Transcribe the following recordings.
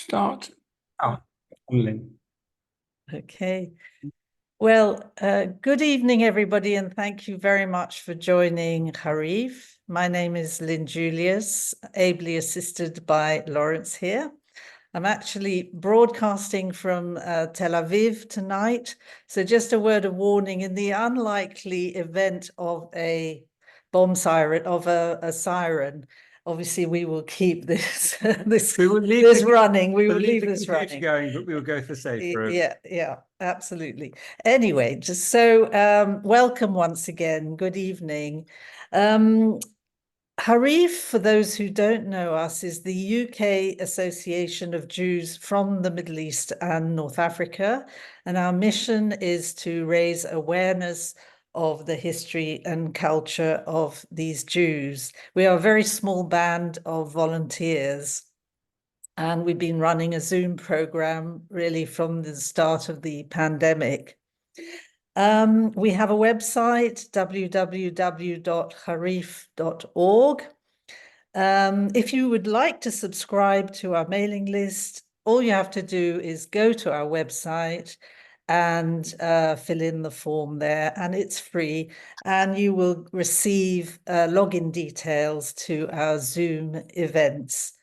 Start. Oh, okay. Well, good evening, everybody, and thank you very much for joining Harif. My name is Lynn Julius, ably assisted by Lawrence here. I'm actually broadcasting from Tel Aviv tonight. So just a word of warning, in the unlikely event of a bomb siren, of a siren, obviously we will keep this running. We will leave this running. Going, but we will go for safe route. Yeah, absolutely. Anyway, just so welcome once again. Good evening. Harif, for those who don't know us, is the UK Association of Jews from the Middle East and North Africa. And our mission is to raise awareness of the history and culture of these Jews. We are a very small band of volunteers, and we've been running a Zoom program really from the start of the pandemic. We have a website, www.harif.org. If you would like to subscribe to our mailing list, all you have to do is go to our website and fill in the form there, and it's free, and you will receive login details to our Zoom events.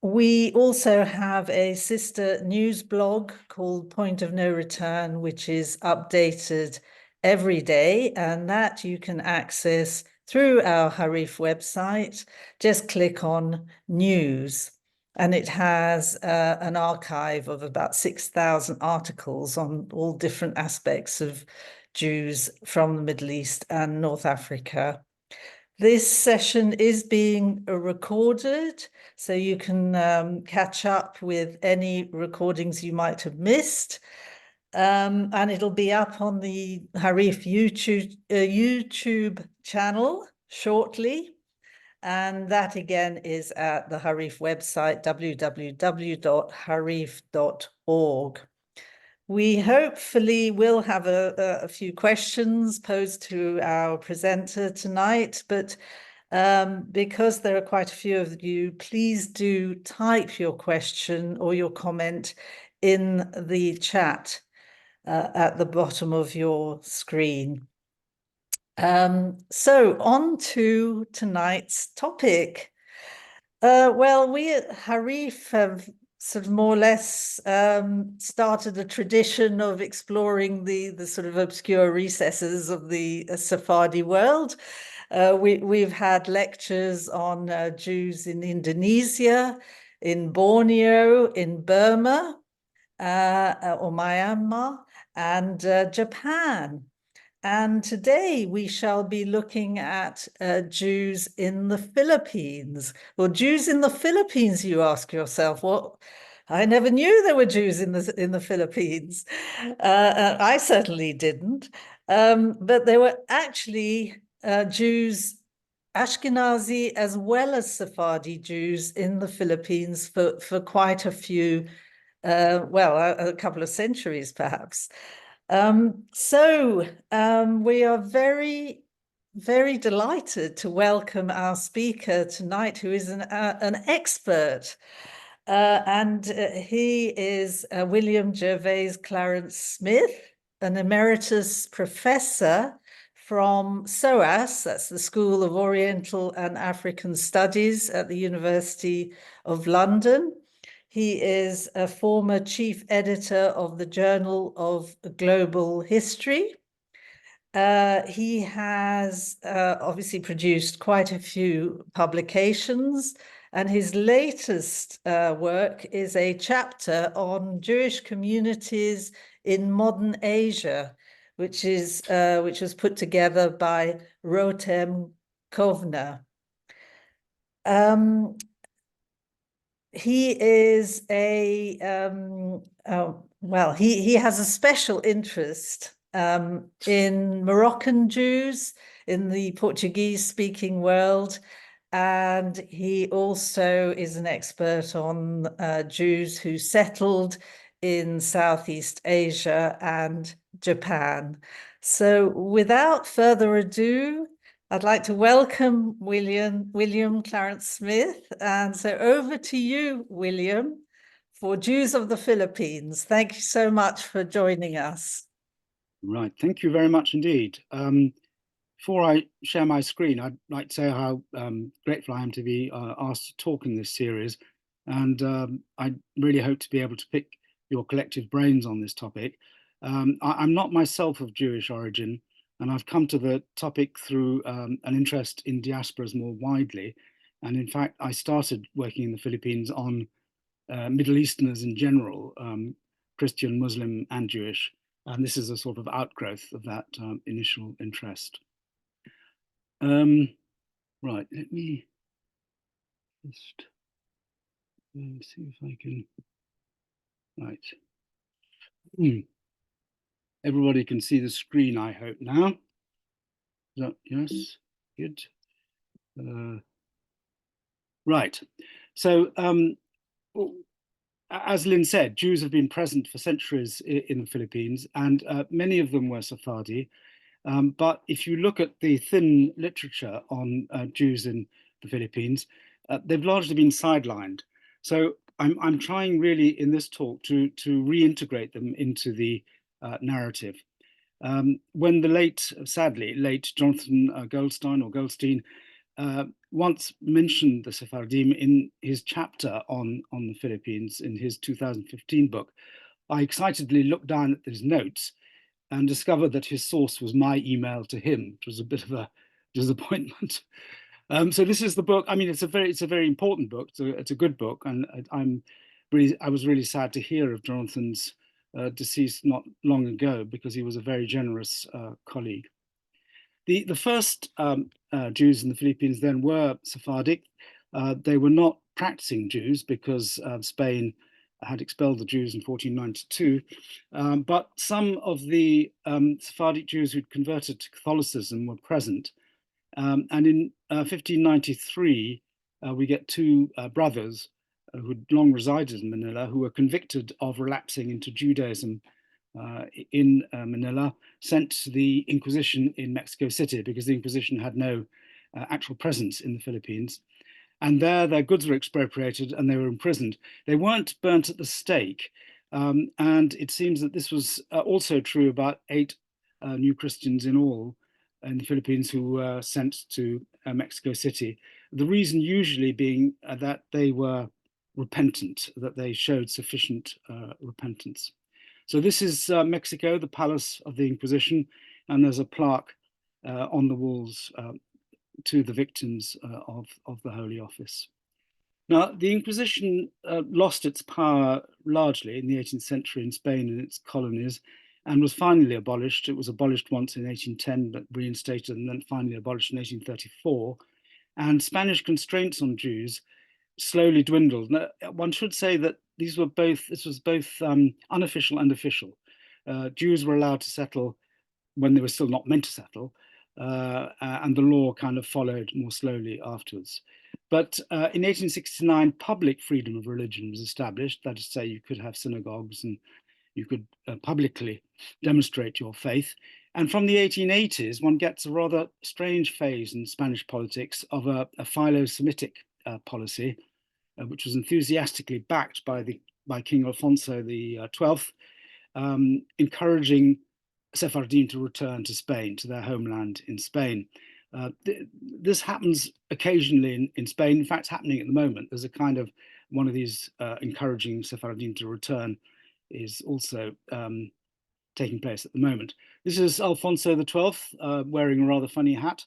We also have a sister news blog called Point of No Return, which is updated every day, and that you can access through our Harif website. Just click on news, and it has an archive of about 6,000 articles on all different aspects of Jews from the Middle East and North Africa. This session is being recorded, so you can catch up with any recordings you might have missed. And it'll be up on the Harif YouTube channel shortly. And that again is at the Harif website, www.harif.org. We hopefully will have a few questions posed to our presenter tonight, but because there are quite a few of you, please do type your question or your comment in the chat at the bottom of your screen. So on to tonight's topic. Well, we at Harif have sort of more or less started a tradition of exploring the sort of obscure recesses of the Sephardi world. We've had lectures on Jews in Indonesia, in Borneo, in Burma, or Myanmar, and Japan. And today we shall be looking at Jews in the Philippines. Well, Jews in the Philippines, you ask yourself. Well, I never knew there were Jews in the Philippines. I certainly didn't. But there were actually Jews, Ashkenazi as well as Sephardi Jews in the Philippines for quite a few, a couple of centuries perhaps. We are very, very delighted to welcome our speaker tonight, who is an expert. He is William Gervais Clarence Smith, an emeritus professor from SOAS, that's the School of Oriental and African Studies at the University of London. He is a former chief editor of the Journal of Global History. He has obviously produced quite a few publications, and his latest work is a chapter on Jewish communities in modern Asia, which was put together by Rotem Kovner. He is he has a special interest in Moroccan Jews in the Portuguese-speaking world, and he also is an expert on Jews who settled in Southeast Asia and Japan. So without further ado, I'd like to welcome William Clarence Smith. And so over to you, William, for Jews of the Philippines. Thank you so much for joining us. Right, thank you very much indeed. Before I share my screen, I'd like to say how grateful I am to be asked to talk in this series. And I really hope to be able to pick your collective brains on this topic. I'm not myself of Jewish origin, and I've come to the topic through an interest in diasporas more widely. And in fact, I started working in the Philippines on Middle Easterners in general, Christian, Muslim, and Jewish. And this is a sort of outgrowth of that initial interest. Right, let me just see if I can, right. Everybody can see the screen, I hope now. Yes, good. Right, so as Lynn said, Jews have been present for centuries in the Philippines, and many of them were Sephardi. But if you look at the thin literature on Jews in the Philippines, they've largely been sidelined. So I'm trying really in this talk to reintegrate them into the narrative. When the sadly late Jonathan Goldstein once mentioned the Sephardim in his chapter on the Philippines in his 2015 book, I excitedly looked down at his notes and discovered that his source was my email to him, which was a bit of a disappointment. So this is the book. I mean, it's a very important book. It's a good book, and I was really sad to hear of Jonathan's decease not long ago, because he was a very generous colleague. The first Jews in the Philippines then were Sephardic. They were not practicing Jews because Spain had expelled the Jews in 1492, but some of the Sephardic Jews who'd converted to Catholicism were present. And in 1593, we get two brothers who'd long resided in Manila, who were convicted of relapsing into Judaism in Manila, sent to the Inquisition in Mexico City, because the Inquisition had no actual presence in the Philippines. And there their goods were expropriated and they were imprisoned. They weren't burnt at the stake. And it seems that this was also true about 8 New Christians in all in the Philippines who were sent to Mexico City. The reason usually being that they were repentant, that they showed sufficient repentance. So this is Mexico, the palace of the Inquisition, and there's a plaque on the walls to the victims of the Holy Office. Now, the Inquisition lost its power largely in the 18th century in Spain and its colonies, and was finally abolished. It was abolished once in 1810, but reinstated and then finally abolished in 1834. And Spanish constraints on Jews slowly dwindled. Now, one should say that this was both unofficial and official. Jews were allowed to settle when they were still not meant to settle, and the law kind of followed more slowly afterwards. But in 1869, public freedom of religion was established. That is to say, you could have synagogues and you could publicly demonstrate your faith. And from the 1880s, one gets a rather strange phase in Spanish politics of a philo-Semitic policy, which was enthusiastically backed by King Alfonso the 12th, encouraging Sephardim to return to Spain, to their homeland in Spain. This happens occasionally in Spain. In fact, it's happening at the moment. There's a kind of one of these encouraging Sephardim to return is also taking place at the moment. This is Alfonso the 12th wearing a rather funny hat.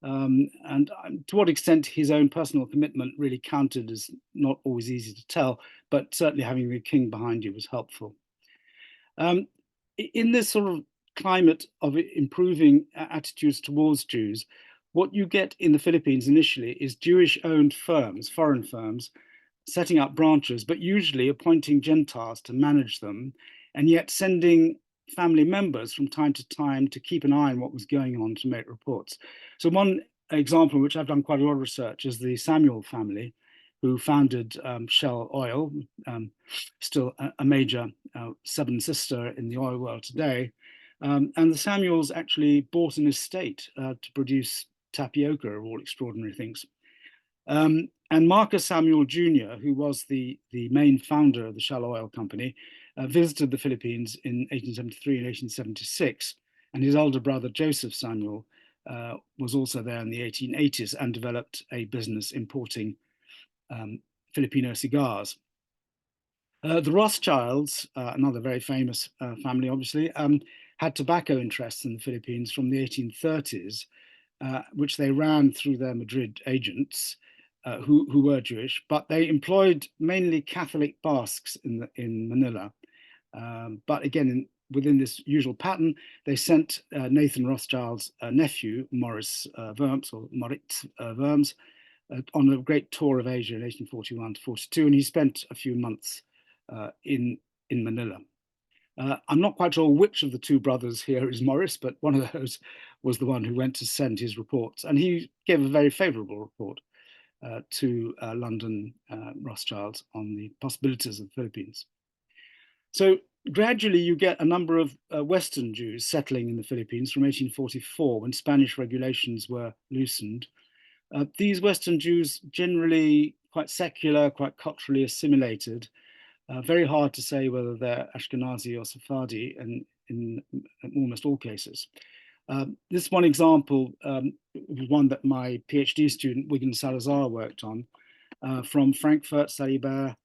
And to what extent his own personal commitment really counted is not always easy to tell, but certainly having the king behind you was helpful. In this sort of climate of improving attitudes towards Jews, what you get in the Philippines initially is Jewish-owned firms, foreign firms, setting up branches, but usually appointing Gentiles to manage them, and yet sending family members from time to time to keep an eye on what was going on, to make reports. So one example, which I've done quite a lot of research, is the Samuel family, who founded Shell Oil, still a major southern sister in the oil world today. And the Samuels actually bought an estate to produce tapioca of all extraordinary things. And Marcus Samuel Jr., who was the main founder of the Shell Oil Company, visited the Philippines in 1873 and 1876, and his older brother Joseph Samuel was also there in the 1880s and developed a business importing Filipino cigars. The Rothschilds, another very famous family, obviously, had tobacco interests in the Philippines from the 1830s, which they ran through their Madrid agents, who were Jewish, but they employed mainly Catholic Basques in Manila. But again, within this usual pattern, they sent Nathan Rothschild's nephew, Maurice Worms, or Moritz Worms, on a great tour of Asia in 1841 to 42, and he spent a few months in Manila. I'm not quite sure which of the two brothers here is Maurice, but one of those was the one who went to send his reports, and he gave a very favorable report to London Rothschilds on the possibilities of the Philippines. So gradually you get a number of Western Jews settling in the Philippines from 1844 when Spanish regulations were loosened. These Western Jews, generally quite secular, quite culturally assimilated, very hard to say whether they're Ashkenazi or Sephardi in almost all cases. This one example was one that my PhD student, Wigan Salazar, worked on, from Frankfurt, Salibert,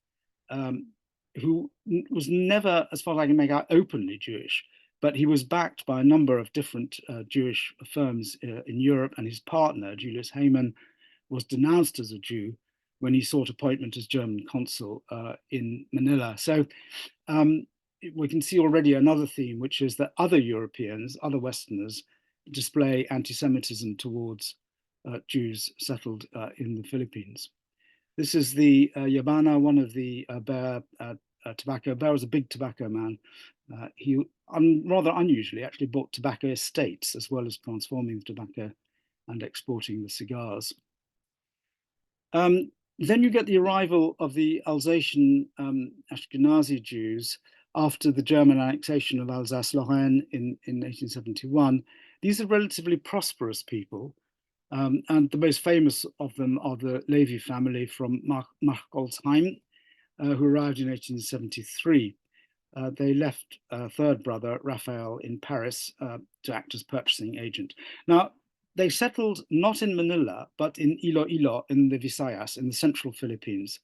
who was never, as far as I can make out, openly Jewish, but he was backed by a number of different Jewish firms in Europe, and his partner, Julius Heymann, was denounced as a Jew when he sought appointment as German consul in Manila. So we can see already another theme, which is that other Europeans, other Westerners, display anti-Semitism towards Jews settled in the Philippines. This is the Yabana, one of the Bear tobacco. Bear was a big tobacco man. He rather unusually actually bought tobacco estates as well as transforming the tobacco and exporting the cigars. Then you get the arrival of the Alsatian Ashkenazi Jews after the German annexation of Alsace-Lorraine in 1871. These are relatively prosperous people, and the most famous of them are the Levi family from Markolsheim, who arrived in 1873. They left a third brother, Raphael, in Paris to act as purchasing agent. Now, they settled not in Manila, but in Iloilo in the Visayas, in the central Philippines.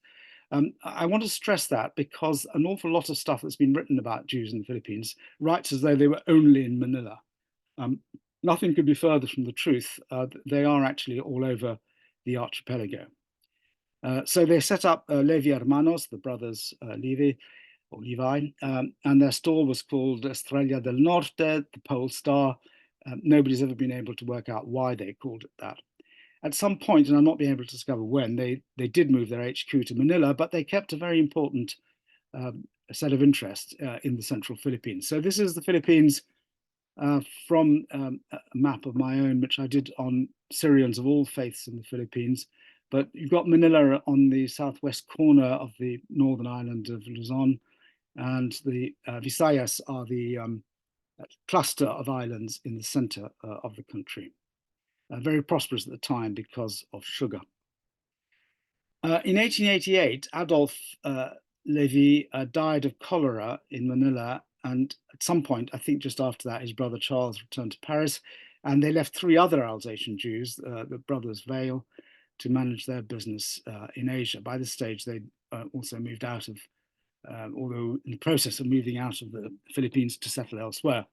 I want to stress that because an awful lot of stuff that's been written about Jews in the Philippines writes as though they were only in Manila. Nothing could be further from the truth. They are actually all over the archipelago. So they set up Levi Hermanos, the brothers Levi, or Levi, and their store was called Estrella del Norte, the Pole Star. Nobody's ever been able to work out why they called it that. At some point, and I'm not being able to discover when, they did move their HQ to Manila, but they kept a very important set of interests in the central Philippines. So this is the Philippines from a map of my own, which I did on Syrians of all faiths in the Philippines. But you've got Manila on the southwest corner of the northern island of Luzon, and the Visayas are the cluster of islands in the center of the country. Very prosperous at the time because of sugar. In 1888, Adolf Levi died of cholera in Manila, and at some point, I think just after that, his brother Charles returned to Paris, and they left three other Alsatian Jews, the brothers Vail, to manage their business in Asia. By this stage, they also moved out of, although in the process of moving out of the Philippines to settle elsewhere.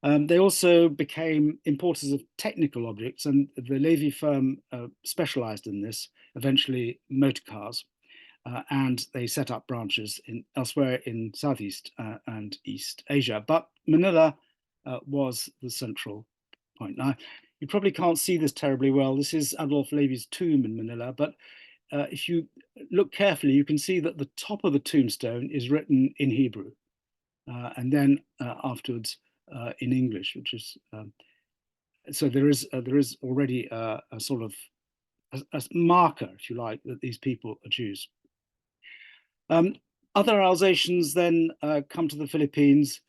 They also became importers of technical objects, and the Levi firm specialized in this, eventually motor cars, and they set up branches elsewhere in Southeast and East Asia. But Manila was the central point. Now, you probably can't see this terribly well. This is Adolf Levi's tomb in Manila, but if you look carefully, you can see that the top of the tombstone is written in Hebrew, and then afterwards in English, which is so there is already a sort of a marker, if you like, that these people are Jews. Other Alsatians then come to the Philippines,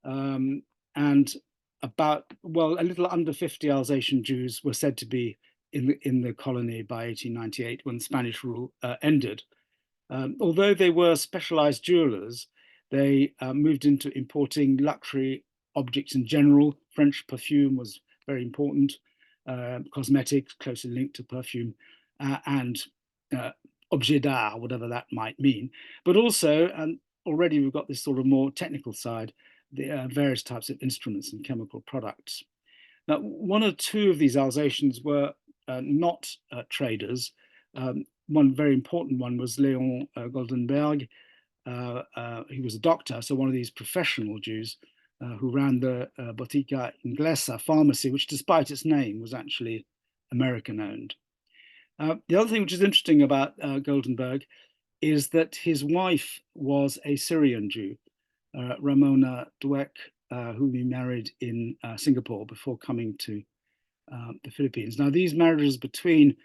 and about, well, a little under 50 Alsatian Jews were said to be in the colony by 1898, when Spanish rule ended. Although they were specialized jewelers, they moved into importing luxury objects in general. French perfume was very important, cosmetics closely linked to perfume, and objet d'art, whatever that might mean. But also, and already we've got this sort of more technical side, the various types of instruments and chemical products. Now, one or two of these Alsatians were not traders. One very important one was Léon Goldenberg. He was a doctor, so one of these professional Jews who ran the Botica Inglesa pharmacy, which despite its name was actually American owned. The other thing which is interesting about Goldenberg is that his wife was a Syrian Jew, Ramona Dweck, who he married in Singapore before coming to the Philippines. Now, these marriages between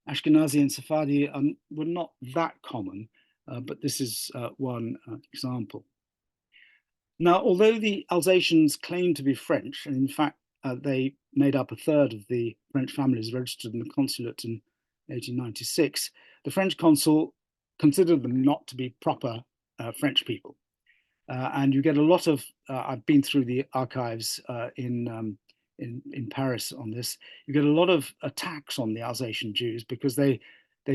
Ashkenazi and Sephardi were not that common, but this is one example. Now, although the Alsatians claimed to be French, and in fact, they made up a third of the French families registered in the consulate in 1896, the French consul considered them not to be proper French people. And you get a lot of, I've been through the archives in Paris on this, you get a lot of attacks on the Alsatian Jews because they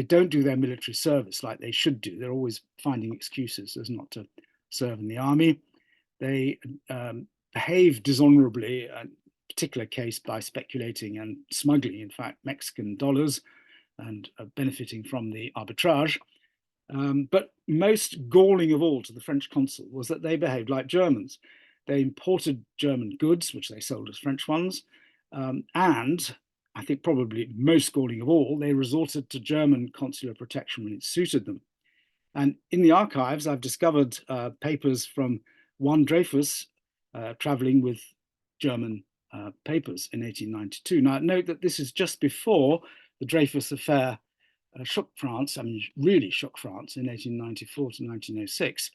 don't do their military service like they should do. They're always finding excuses as not to serve in the army. They behave dishonorably, in a particular case by speculating and smuggling, in fact, Mexican dollars and benefiting from the arbitrage. But most galling of all to the French consul was that they behaved like Germans. They imported German goods, which they sold as French ones. And I think probably most galling of all, they resorted to German consular protection when it suited them. And in the archives, I've discovered papers from one Dreyfus traveling with German papers in 1892. Now, note that this is just before the Dreyfus affair shook France, I mean, really shook France in 1894 to 1906.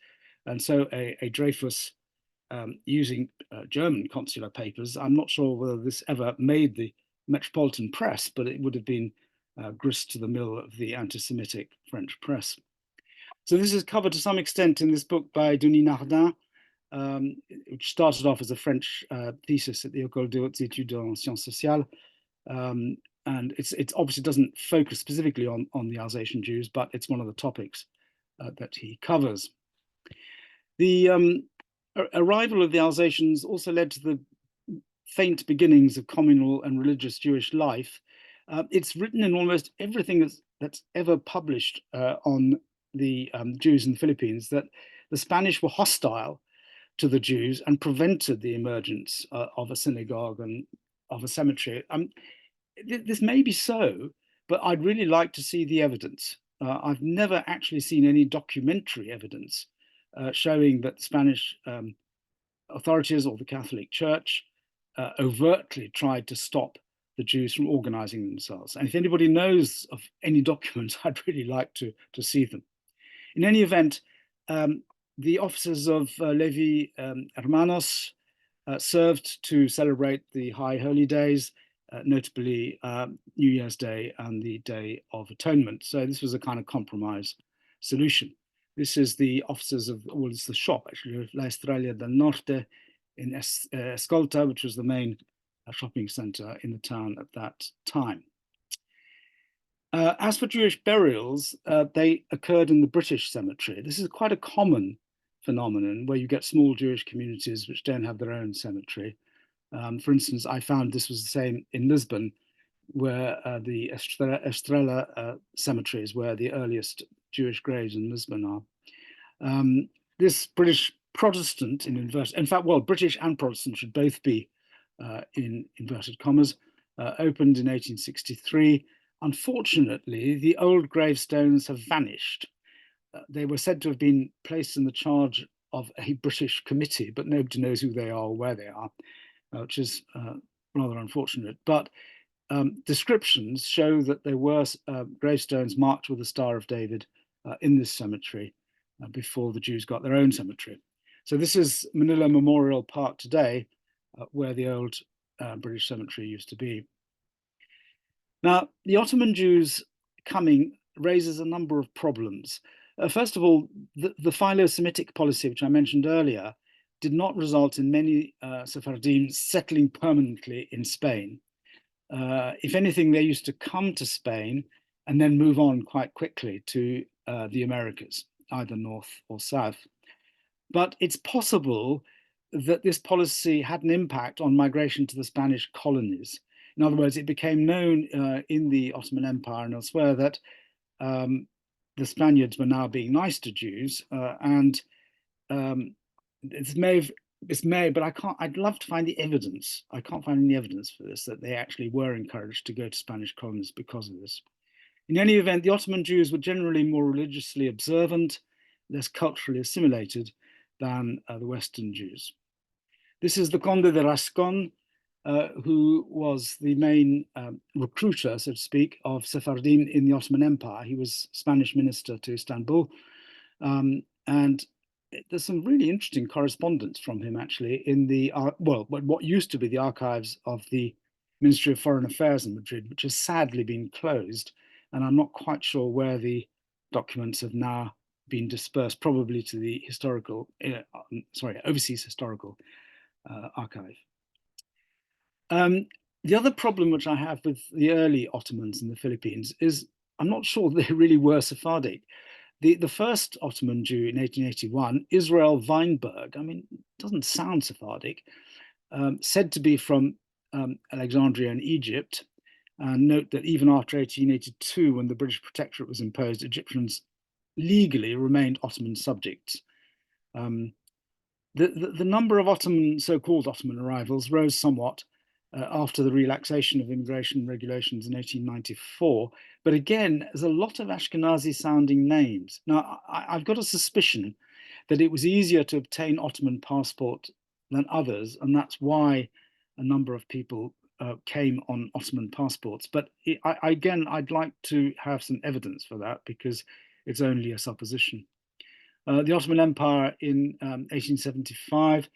And so a Dreyfus using German consular papers, I'm not sure whether this ever made the metropolitan press, but it would have been grist to the mill of the anti-Semitic French press. So this is covered to some extent in this book by Denis Nardin, which started off as a French thesis at the École des Hautes Études en Sciences Sociales. And it obviously doesn't focus specifically on the Alsatian Jews, but it's one of the topics that he covers. The arrival of the Alsatians also led to the faint beginnings of communal and religious Jewish life. It's written in almost everything that's ever published on the Jews in the Philippines that the Spanish were hostile to the Jews and prevented the emergence of a synagogue and of a cemetery. This may be so, but I'd really like to see the evidence. I've never actually seen any documentary evidence showing that the Spanish authorities or the Catholic Church overtly tried to stop the Jews from organizing themselves. And if anybody knows of any documents, I'd really like to see them. In any event, the officers of Levi Hermanos served to celebrate the high holy days, notably New Year's Day and the Day of Atonement. So this was a kind of compromise solution. This is the officers of, well, it's the shop actually, La Estrella del Norte in Escolta, which was the main shopping center in the town at that time. As for Jewish burials, they occurred in the British cemetery. This is quite a common phenomenon where you get small Jewish communities which don't have their own cemetery. For instance, I found this was the same in Lisbon, where the Estrela cemetery is where the earliest Jewish graves in Lisbon are. This British Protestant, in fact, well, British and Protestant should both be in inverted commas, opened in 1863. Unfortunately, the old gravestones have vanished. They were said to have been placed in the charge of a British committee, but nobody knows who they are or where they are, which is rather unfortunate. But descriptions show that there were gravestones marked with the Star of David in this cemetery before the Jews got their own cemetery. So this is Manila Memorial Park today, where the old British cemetery used to be. Now, the Ottoman Jews coming raises a number of problems. First of all, the Philo-Semitic policy, which I mentioned earlier, did not result in many Sephardim settling permanently in Spain. If anything, they used to come to Spain and then move on quite quickly to the Americas, either north or south. But it's possible that this policy had an impact on migration to the Spanish colonies. In other words, it became known in the Ottoman Empire and elsewhere that the Spaniards were now being nice to Jews, and but I'd love to find the evidence. I can't find any evidence for this, that they actually were encouraged to go to Spanish colonies because of this. In any event, the Ottoman Jews were generally more religiously observant, less culturally assimilated than the Western Jews. This is the Conde de Rascon, who was the main recruiter, so to speak, of Sephardim in the Ottoman Empire. He was Spanish minister to Istanbul. And there's some really interesting correspondence from him, actually, in the, what used to be the archives of the Ministry of Foreign Affairs in Madrid, which has sadly been closed. And I'm not quite sure where the documents have now been dispersed, probably to the historical, overseas historical archive. The other problem which I have with the early Ottomans in the Philippines is I'm not sure they really were Sephardic. The first Ottoman Jew in 1881, Israel Weinberg, I mean, it doesn't sound Sephardic, said to be from Alexandria in Egypt. And note that even after 1882, when the British Protectorate was imposed, Egyptians legally remained Ottoman subjects. The number of so-called Ottoman arrivals rose somewhat after the relaxation of immigration regulations in 1894. But again, there's a lot of Ashkenazi sounding names. Now, I've got a suspicion that it was easier to obtain Ottoman passport than others, and that's why a number of people came on Ottoman passports. But again, I'd like to have some evidence for that because it's only a supposition. The Ottoman Empire in 1875,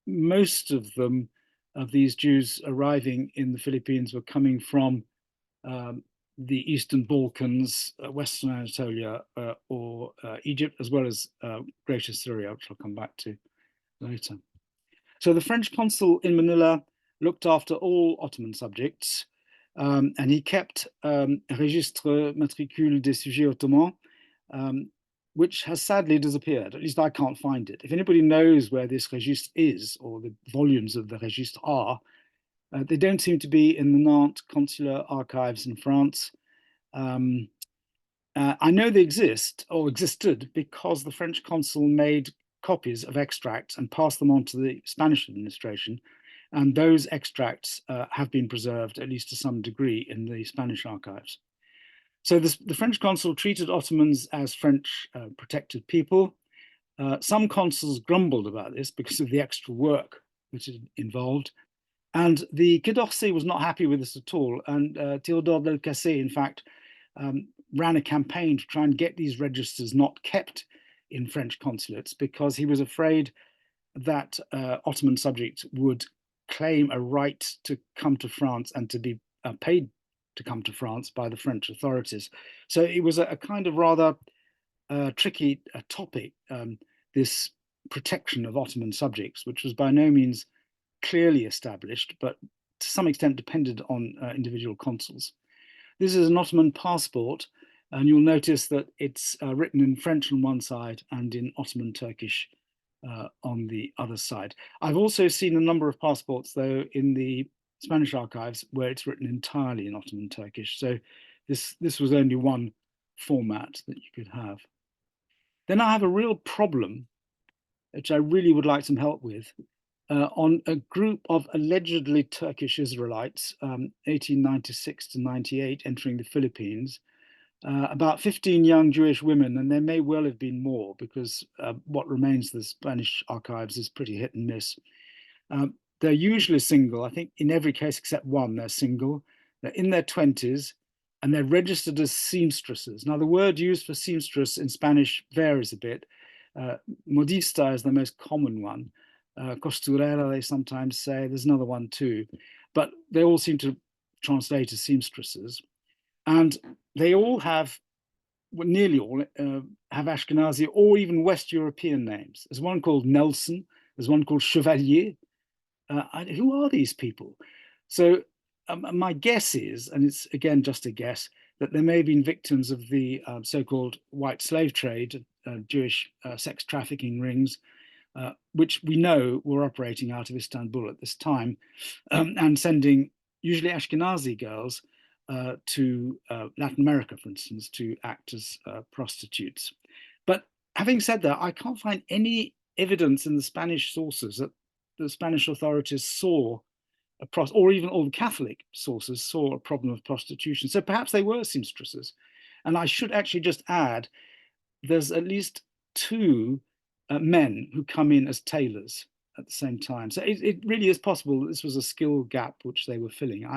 most of these Jews arriving in the Philippines were coming from the Eastern Balkans, Western Anatolia, or Egypt, as well as Greater Syria, which I'll come back to later. So the French consul in Manila looked after all Ottoman subjects, and he kept Registre Matricule des Sujets Ottomans, which has sadly disappeared. At least I can't find it. If anybody knows where this registre is, or the volumes of the registre are, they don't seem to be in the Nantes consular archives in France. I know they exist, or existed, because the French consul made copies of extracts and passed them on to the Spanish administration. And those extracts have been preserved, at least to some degree, in the Spanish archives. So the French consul treated Ottomans as French protected people. Some consuls grumbled about this because of the extra work which it involved. And the Quai d'Orsay was not happy with this at all. And Théodore Delcassé, in fact, ran a campaign to try and get these registers not kept in French consulates because he was afraid that Ottoman subjects would claim a right to come to France and to be paid to come to France by the French authorities. So it was a kind of rather tricky topic, this protection of Ottoman subjects, which was by no means clearly established, but to some extent depended on individual consuls. This is an Ottoman passport, and you'll notice that it's written in French on one side and in Ottoman Turkish on the other side. I've also seen a number of passports, though, in the Spanish archives where it's written entirely in Ottoman Turkish. So this was only one format that you could have. Then I have a real problem, which I really would like some help with, on a group of allegedly Turkish Israelites, 1896 to 98, entering the Philippines. About 15 young Jewish women, and there may well have been more because what remains of the Spanish archives is pretty hit and miss. They're usually single. I think in every case except one, they're single. They're in their 20s, and they're registered as seamstresses. Now, the word used for seamstress in Spanish varies a bit. Modista is the most common one. Costurera, they sometimes say. There's another one too. But they all seem to translate as seamstresses, and they all have, well, nearly all have Ashkenazi or even West European names. There's one called Nelson, there's one called Chevalier. Who are these people? So my guess is, and it's again just a guess, that they may have been victims of the so-called white slave trade, Jewish sex trafficking rings, which we know were operating out of Istanbul at this time, and sending usually Ashkenazi girls to Latin America, for instance, to act as prostitutes. But having said that, I can't find any evidence in the Spanish sources that the Spanish authorities saw or even all the Catholic sources saw a problem of prostitution. So perhaps they were seamstresses. And I should actually just add, there's at least 2 men who come in as tailors at the same time. So it really is possible that this was a skill gap which they were filling.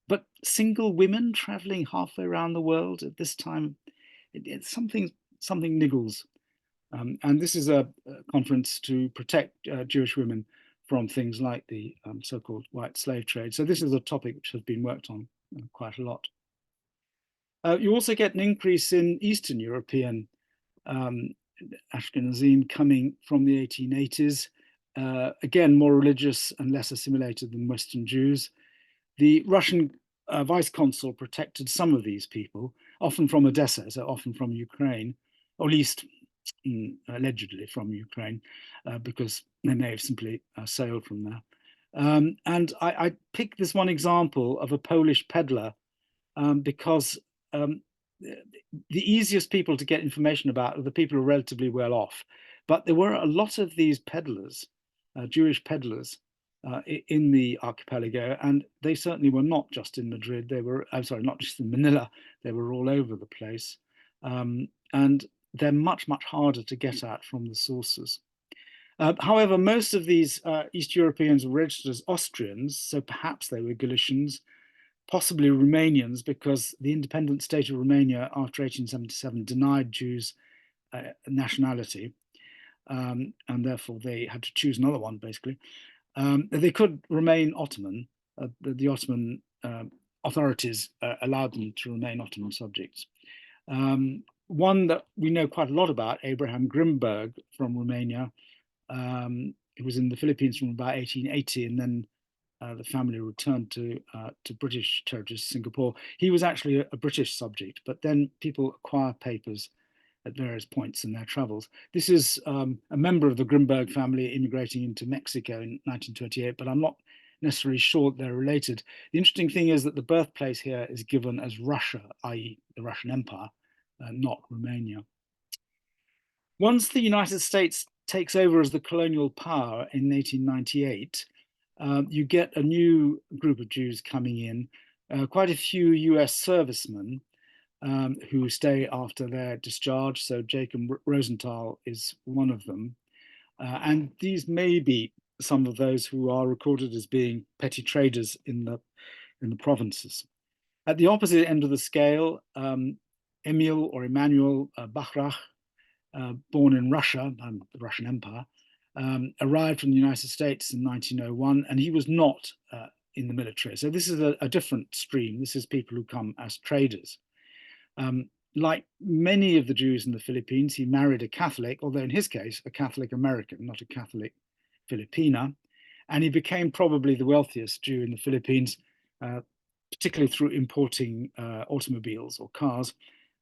But single women traveling halfway around the world at this time, it's something niggles. And this is a conference to protect Jewish women from things like the so-called white slave trade. So this is a topic which has been worked on quite a lot. You also get an increase in Eastern European Ashkenazim coming from the 1880s. Again, more religious and less assimilated than Western Jews. The Russian vice consul protected some of these people, often from Odessa, so often from Ukraine, or at least allegedly from Ukraine, because they may have simply sailed from there. And I picked this one example of a Polish peddler because the easiest people to get information about are the people who are relatively well off. But there were a lot of these peddlers, Jewish peddlers, in the archipelago, and they certainly were not just in Madrid. They were, I'm sorry, not just in Manila. They were all over the place. And they're much, much harder to get at from the sources. However, most of these East Europeans were registered as Austrians, so perhaps they were Galicians, possibly Romanians, because the independent state of Romania after 1877 denied Jews nationality, and therefore they had to choose another one, basically. They could remain Ottoman. The Ottoman authorities allowed them to remain Ottoman subjects. One that we know quite a lot about, Abraham Grimberg from Romania, who was in the Philippines from about 1880, and then the family returned to British territories, Singapore. He was actually a British subject, but then people acquire papers at various points in their travels. This is a member of the Grimberg family immigrating into Mexico in 1928, but I'm not necessarily sure they're related. The interesting thing is that the birthplace here is given as Russia, i.e. the Russian Empire, not Romania. Once the United States takes over as the colonial power in 1898, you get a new group of Jews coming in, quite a few US servicemen who stay after their discharge. So Jacob Rosenthal is one of them. And these may be some of those who are recorded as being petty traders in the provinces. At the opposite end of the scale, Emil or Emmanuel Bachrach, born in Russia, the Russian Empire, arrived from the United States in 1901, and he was not in the military. So this is a different stream. This is people who come as traders. Like many of the Jews in the Philippines, he married a Catholic, although in his case, a Catholic American, not a Catholic Filipina. And he became probably the wealthiest Jew in the Philippines, particularly through importing automobiles or cars.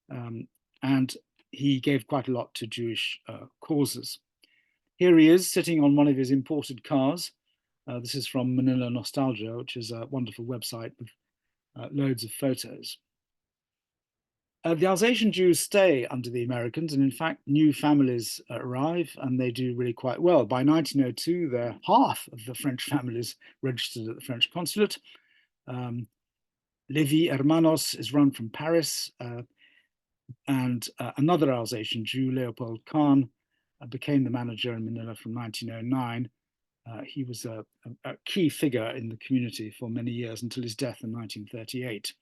And he gave quite a lot to Jewish causes. Here he is sitting on one of his imported cars. This is from Manila Nostalgia, which is a wonderful website with loads of photos. The Alsatian Jews stay under the Americans, and in fact, new families arrive, and they do really quite well. By 1902, they're half of the French families registered at the French consulate. Levi Hermanos is run from Paris, and another Alsatian Jew, Leopold Kahn, became the manager in Manila from 1909. He was a key figure in the community for many years until his death in 1938.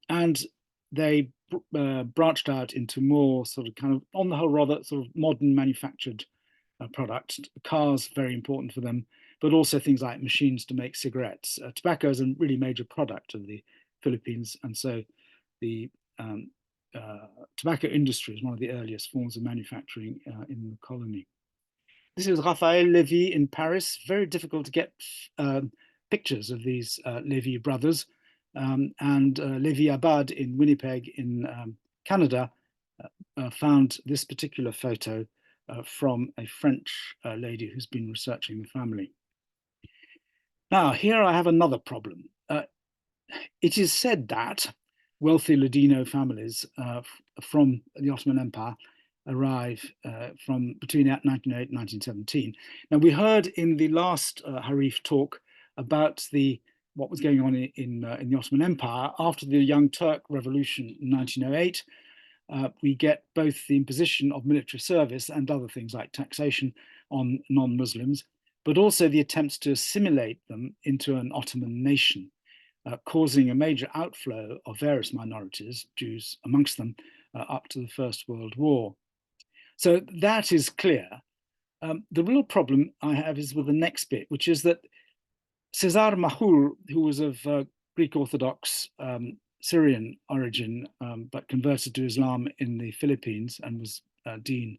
And they branched out into more sort of kind of, on the whole, rather sort of modern manufactured products. Cars, very important for them, but also things like machines to make cigarettes. Tobacco is a really major product of the Philippines, and so the tobacco industry is one of the earliest forms of manufacturing in the colony. This is Raphael Lévy in Paris. Very difficult to get pictures of these Lévy brothers. And Lévy Abad in Winnipeg in Canada found this particular photo from a French lady who's been researching the family. Now, here I have another problem. It is said that wealthy Ladino families from the Ottoman Empire arrive from between 1908 and 1917. Now, we heard in the last Harif talk about what was going on in the Ottoman Empire. After the Young Turk Revolution in 1908, we get both the imposition of military service and other things like taxation on non-Muslims, but also the attempts to assimilate them into an Ottoman nation, causing a major outflow of various minorities, Jews amongst them, up to the First World War. So that is clear. The real problem I have is with the next bit, which is that Cesar Mahul, who was of Greek Orthodox Syrian origin, but converted to Islam in the Philippines and was dean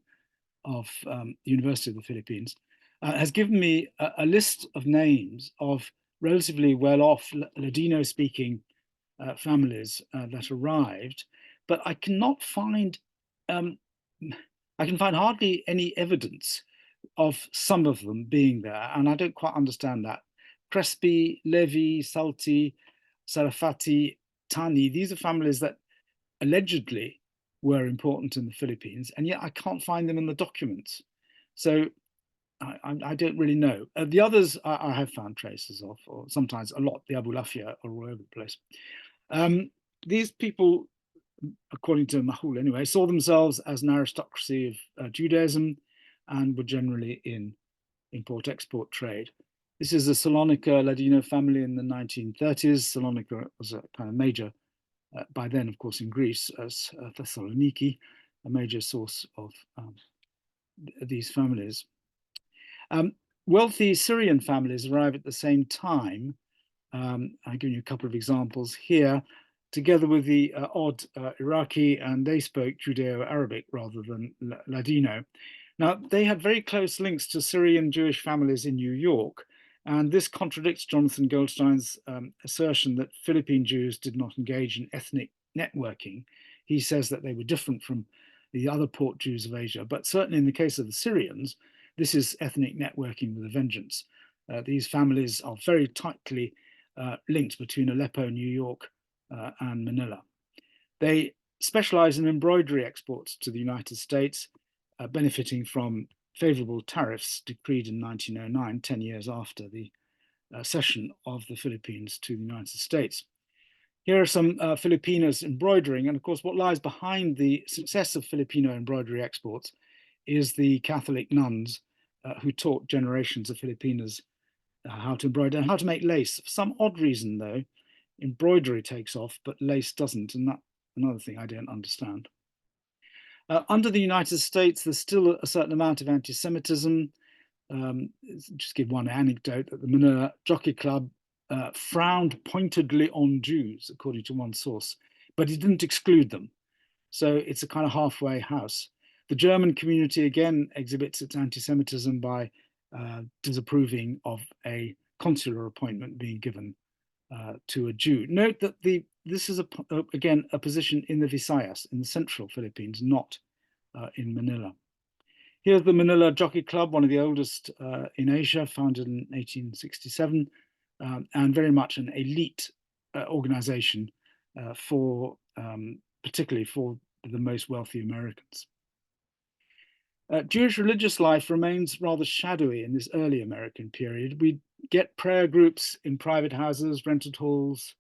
of the University of the Philippines, has given me a list of names of relatively well-off Ladino-speaking families that arrived, but I cannot find, I can find hardly any evidence of some of them being there, and I don't quite understand that. Crespi, Levi, Salti, Sarafati, Tani, these are families that allegedly were important in the Philippines, and yet I can't find them in the documents. So I don't really know. The others I have found traces of, or sometimes a lot. The Abulafia are all over the place. These people, according to Mahul anyway, saw themselves as an aristocracy of Judaism and were generally in import-export trade. This is a Salonika Ladino family in the 1930s. Salonika was a kind of major, by then, of course, in Greece, as Thessaloniki, a major source of these families. Wealthy Syrian families arrive at the same time. I'm giving you a couple of examples here, together with the odd Iraqi, and they spoke Judeo-Arabic rather than Ladino. Now, they had very close links to Syrian Jewish families in New York, and this contradicts Jonathan Goldstein's assertion that Philippine Jews did not engage in ethnic networking. He says that they were different from the other port Jews of Asia, but certainly in the case of the Syrians, this is ethnic networking with a vengeance. These families are very tightly linked between Aleppo, New York, and Manila. They specialize in embroidery exports to the United States, benefiting from favorable tariffs decreed in 1909, 10 years after the cession of the Philippines to the United States. Here are some Filipinas embroidering, and of course what lies behind the success of Filipino embroidery exports is the Catholic nuns who taught generations of Filipinas how to embroider and how to make lace. For some odd reason though, embroidery takes off, but lace doesn't, and that's another thing I don't understand. Under the United States, there's still a certain amount of anti-Semitism. Just give one anecdote that the Manila Jockey Club frowned pointedly on Jews, according to one source, but it didn't exclude them. So it's a kind of halfway house. The German community again exhibits its anti-Semitism by disapproving of a consular appointment being given to a Jew. Note that this is again a position in the Visayas, in the central Philippines, not in Manila. Here's the Manila Jockey Club, one of the oldest in Asia, founded in 1867, and very much an elite organization particularly for the most wealthy Americans. Jewish religious life remains rather shadowy in this early American period. We get prayer groups in private houses, rented halls.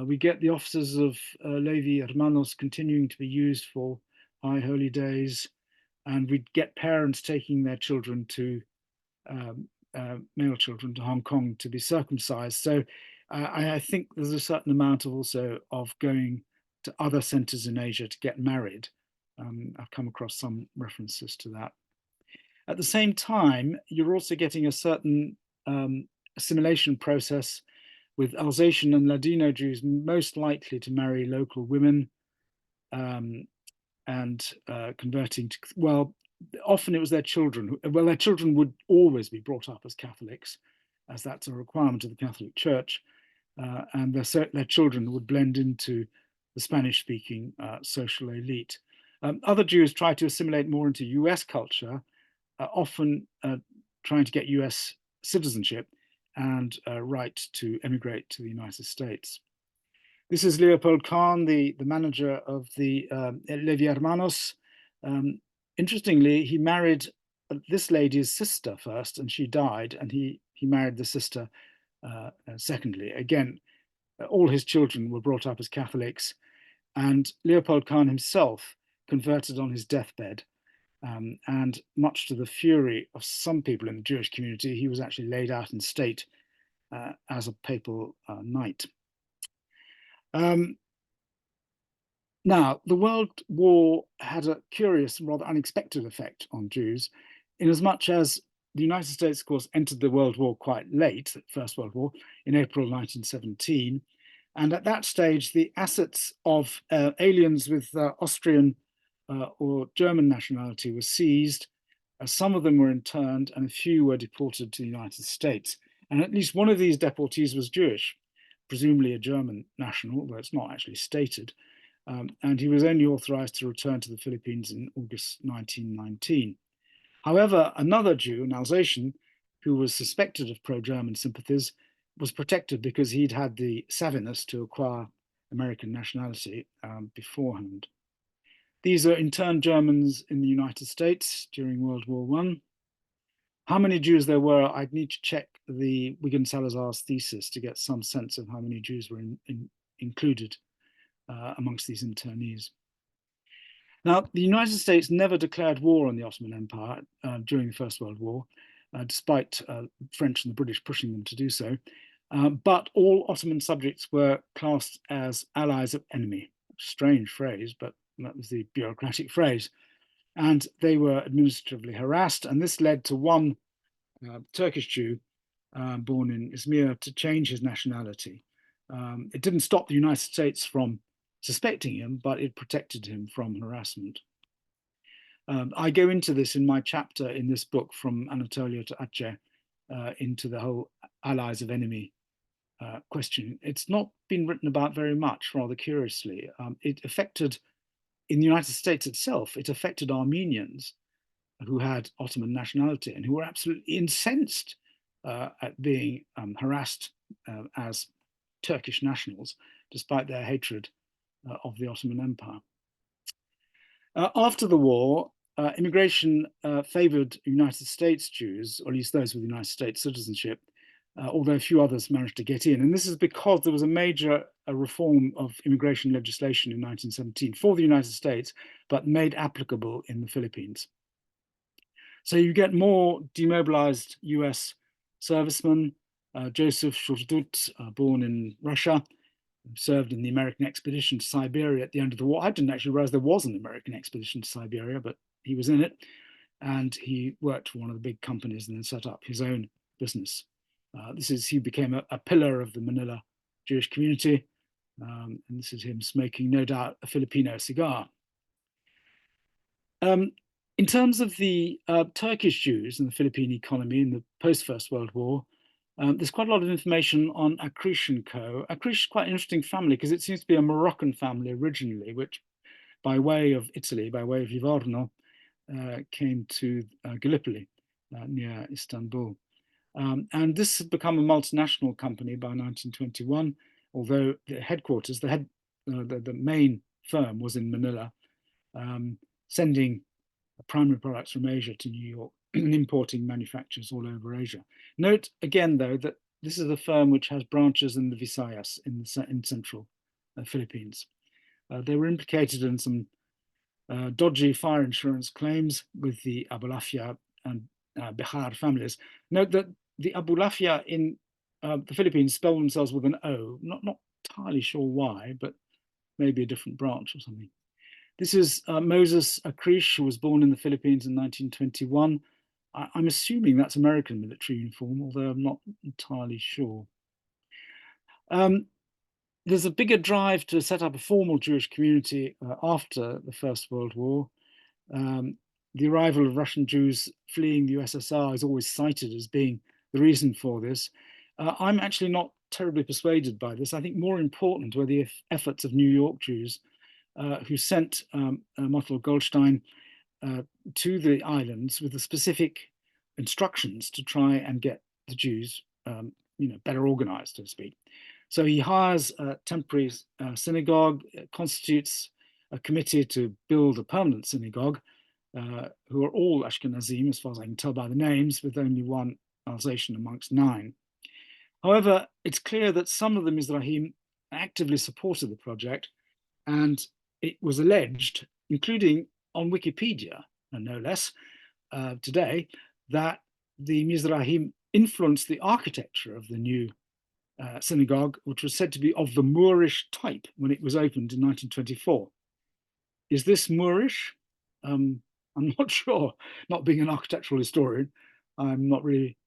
We get the offices of Levi Hermanos continuing to be used for high holy days. And we get parents taking their children to, male children to Hong Kong to be circumcised. So I think there's a certain amount of also of going to other centers in Asia to get married. I've come across some references to that. At the same time, you're also getting a certain assimilation process, with Alsatian and Ladino Jews most likely to marry local women and converting to, well, often it was their children. Well, their children would always be brought up as Catholics, as that's a requirement of the Catholic Church, and their children would blend into the Spanish-speaking social elite. Other Jews try to assimilate more into US culture, often trying to get US citizenship and right to emigrate to the United States. This is Leopold Kahn, the manager of the Levi Hermanos. Interestingly, he married this lady's sister first, and she died, and he married the sister secondly. Again, all his children were brought up as Catholics, and Leopold Kahn himself converted on his deathbed. And much to the fury of some people in the Jewish community, he was actually laid out in state as a papal knight. Now, the World War had a curious and rather unexpected effect on Jews, in as much as the United States, of course, entered the World War quite late, the First World War, in April 1917. And at that stage, the assets of aliens with Austrian or German nationality were seized. Some of them were interned, and a few were deported to the United States. And at least one of these deportees was Jewish, presumably a German national, though it's not actually stated. And he was only authorized to return to the Philippines in August 1919. However, another Jew, an Alsatian, who was suspected of pro-German sympathies, was protected because he'd had the savviness to acquire American nationality beforehand. These are interned Germans in the United States during World War I. How many Jews there were, I'd need to check the Wigan-Salazar's thesis to get some sense of how many Jews were included amongst these internees. Now, the United States never declared war on the Ottoman Empire during the First World War, despite the French and the British pushing them to do so. But all Ottoman subjects were classed as allies of enemy. Strange phrase, but that was the bureaucratic phrase. And they were administratively harassed. And this led to one Turkish Jew born in Izmir to change his nationality. It didn't stop the United States from suspecting him, but it protected him from harassment. I go into this in my chapter in this book, From Anatolia to Aceh, into the whole allies of enemy question. It's not been written about very much, rather curiously. It affected, in the United States itself, it affected Armenians who had Ottoman nationality and who were absolutely incensed at being harassed as Turkish nationals, despite their hatred of the Ottoman Empire. After the war, immigration favored United States Jews, or at least those with United States citizenship, although a few others managed to get in. And this is because there was a major reform of immigration legislation in 1917 for the United States, but made applicable in the Philippines. So you get more demobilized US servicemen. Joseph Shurdut, born in Russia, served in the American expedition to Siberia at the end of the war. I didn't actually realize there was an American expedition to Siberia, but he was in it. And he worked for one of the big companies and then set up his own business. He became a pillar of the Manila Jewish community. And this is him smoking, no doubt, a Filipino cigar. In terms of the Turkish Jews in the Philippine economy in the post-First World War, there's quite a lot of information on Akrish & Co. Akrish is quite an interesting family because it seems to be a Moroccan family originally, which by way of Italy, by way of Livorno, came to Gallipoli near Istanbul. And this had become a multinational company by 1921, although the headquarters, the main firm was in Manila, sending primary products from Asia to New York and importing manufacturers all over Asia. Note again, though, that this is a firm which has branches in the Visayas in central Philippines. They were implicated in some dodgy fire insurance claims with the Abulafia and Bihar families. Note that the Abulafia in the Philippines spell themselves with an O, not entirely sure why, but maybe a different branch or something. This is Moses Akrish, who was born in the Philippines in 1921. I'm assuming that's American military uniform, although I'm not entirely sure. There's a bigger drive to set up a formal Jewish community after the First World War. The arrival of Russian Jews fleeing the USSR is always cited as being the reason for this. I'm actually not terribly persuaded by this. I think more important were the efforts of New York Jews who sent Mottel Goldstein to the islands with the specific instructions to try and get the Jews better organized, so to speak. So he hires a temporary synagogue, constitutes a committee to build a permanent synagogue, who are all Ashkenazim, as far as I can tell by the names, with only one Alsatian amongst 9. However, it's clear that some of the Mizrahim actively supported the project, and it was alleged, including on Wikipedia, and no less, today, that the Mizrahim influenced the architecture of the new synagogue, which was said to be of the Moorish type when it was opened in 1924. Is this Moorish? I'm not sure. Not being an architectural historian, I'm not really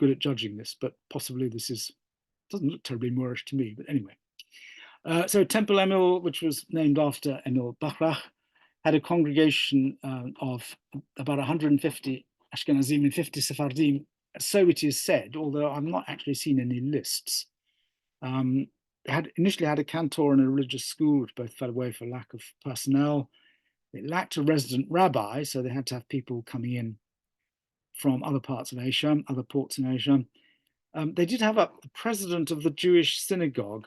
good at judging this, but possibly this doesn't look terribly Moorish to me, but anyway. So Temple Emil, which was named after Emil Bachrach, had a congregation of about 150 Ashkenazim and 50 Sephardim, so it is said, although I've not actually seen any lists. It initially had a cantor and a religious school, which both fell away for lack of personnel. It lacked a resident rabbi, so they had to have people coming in from other parts of Asia, other ports in Asia. They did have the president of the Jewish synagogue.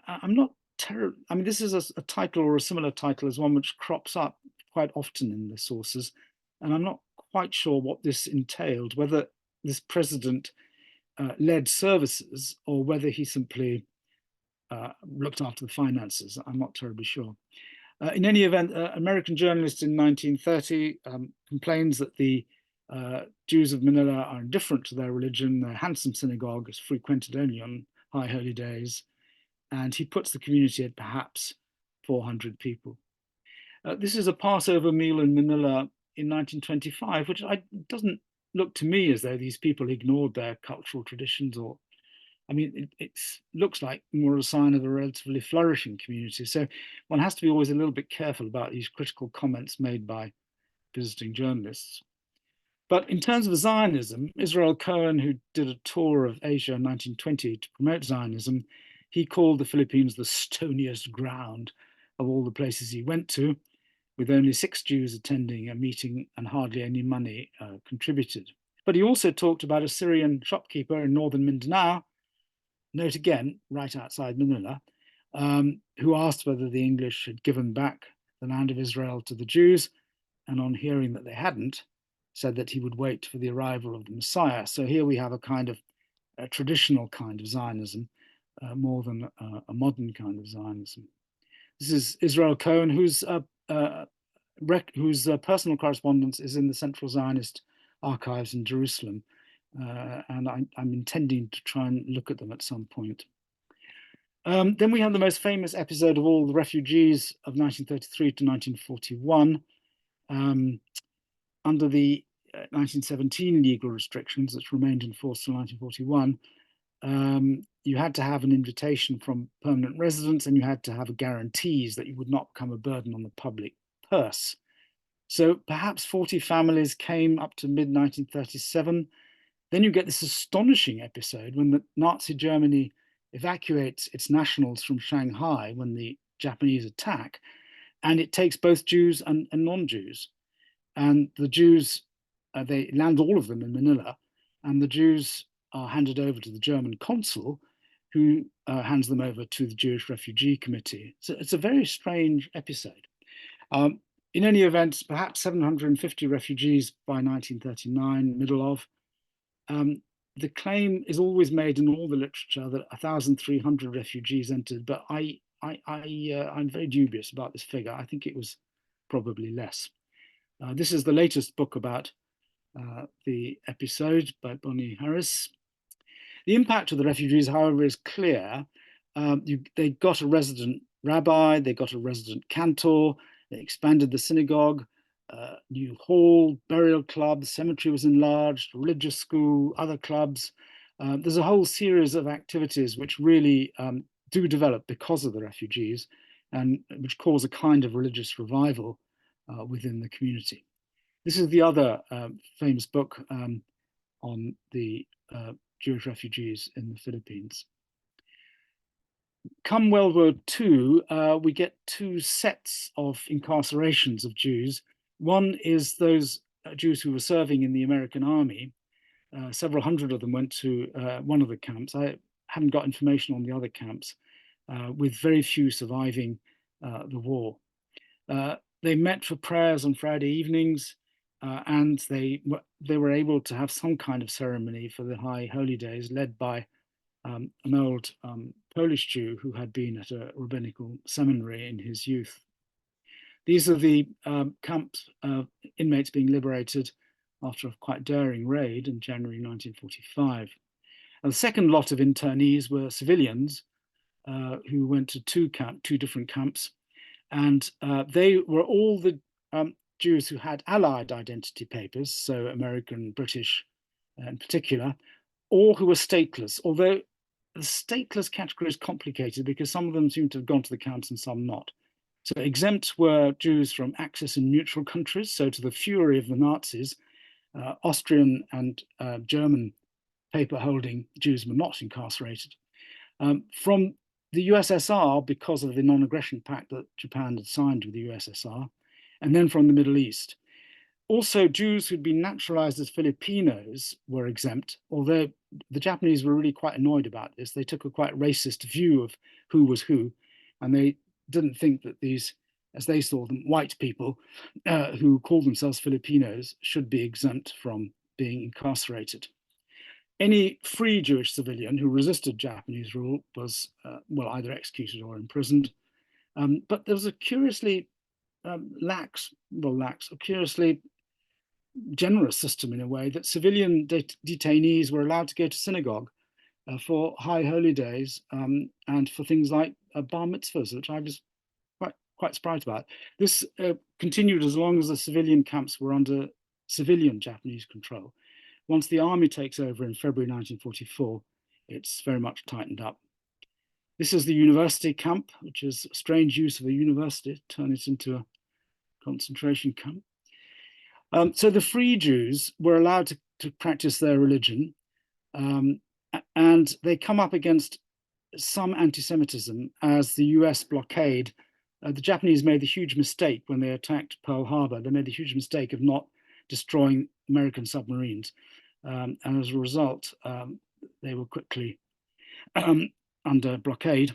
I'm not terrible. I mean, this is a title or a similar title as one which crops up quite often in the sources, and I'm not quite sure what this entailed, whether this president led services or whether he simply looked after the finances. I'm not terribly sure. In any event, an American journalist in 1930 complains that the Jews of Manila are indifferent to their religion. Their handsome synagogue is frequented only on high holy days, and he puts the community at perhaps 400 people. This is a Passover meal in Manila in 1925, which doesn't look to me as though these people ignored their cultural traditions, or, I mean, it looks like more a sign of a relatively flourishing community. So one has to be always a little bit careful about these critical comments made by visiting journalists. But in terms of Zionism, Israel Cohen, who did a tour of Asia in 1920 to promote Zionism, he called the Philippines the stoniest ground of all the places he went to, with only 6 Jews attending a meeting and hardly any money contributed. But he also talked about a Syrian shopkeeper in northern Mindanao, note again, right outside Manila, who asked whether the English had given back the land of Israel to the Jews, and on hearing that they hadn't, said that he would wait for the arrival of the Messiah. So here we have a kind of a traditional kind of Zionism, more than a modern kind of Zionism. This is Israel Cohen, whose personal correspondence is in the Central Zionist Archives in Jerusalem, and I'm intending to try and look at them at some point. Then we have the most famous episode of all, the refugees of 1933 to 1941. Under the 1917 legal restrictions, which remained in force till 1941, you had to have an invitation from permanent residents, and you had to have guarantees that you would not become a burden on the public purse. So perhaps 40 families came up to mid-1937. Then you get this astonishing episode when the Nazi Germany evacuates its nationals from Shanghai when the Japanese attack, and it takes both Jews and non-Jews. And the Jews, they land all of them in Manila, and the Jews are handed over to the German consul, who hands them over to the Jewish Refugee Committee. So it's a very strange episode. In any event, perhaps 750 refugees by 1939, middle of. The claim is always made in all the literature that 1,300 refugees entered, but I'm very dubious about this figure. I think it was probably less. This is the latest book about the episode by Bonnie Harris. The impact of the refugees, however, is clear. They got a resident rabbi, they got a resident cantor, they expanded the synagogue, new hall, burial club, cemetery was enlarged, religious school, other clubs. There's a whole series of activities which really do develop because of the refugees and which cause a kind of religious revival within the community. This is the other famous book on the Jewish refugees in the Philippines. Come World War II, we get two sets of incarcerations of Jews. One is those Jews who were serving in the American army. Several hundred of them went to one of the camps. I haven't got information on the other camps, with very few surviving the war. They met for prayers on Friday evenings, and they were able to have some kind of ceremony for the High Holy Days, led by an old Polish Jew who had been at a rabbinical seminary in his youth. These are the camp inmates being liberated after a quite daring raid in January 1945. And the second lot of internees were civilians who went to two different camps, and they were all the Jews who had Allied identity papers, so American, British in particular, or who were stateless, although the stateless category is complicated because some of them seem to have gone to the camps and some not. So exempt were Jews from Axis and neutral countries, so to the fury of the Nazis, Austrian and German paper-holding Jews were not incarcerated. From the USSR, because of the non-aggression pact that Japan had signed with the USSR, and then from the Middle East. Also, Jews who'd been naturalized as Filipinos were exempt, although the Japanese were really quite annoyed about this. They took a quite racist view of who was who, and they didn't think that these, as they saw them, white people who called themselves Filipinos should be exempt from being incarcerated. Any free Jewish civilian who resisted Japanese rule was, well, either executed or imprisoned. But there was a curiously curiously generous system in a way that civilian detainees were allowed to go to synagogue for high holy days and for things like bar mitzvahs, which I was quite surprised about. This continued as long as the civilian camps were under civilian Japanese control. Once the army takes over in February 1944, it's very much tightened up. This is the university camp, which is a strange use of a university, turn it into a concentration camp. So the free Jews were allowed to practice their religion, and they come up against some anti-Semitism as the US blockade. The Japanese made the huge mistake when they attacked Pearl Harbor. They made the huge mistake of not destroying American submarines. And as a result, they were quickly under blockade.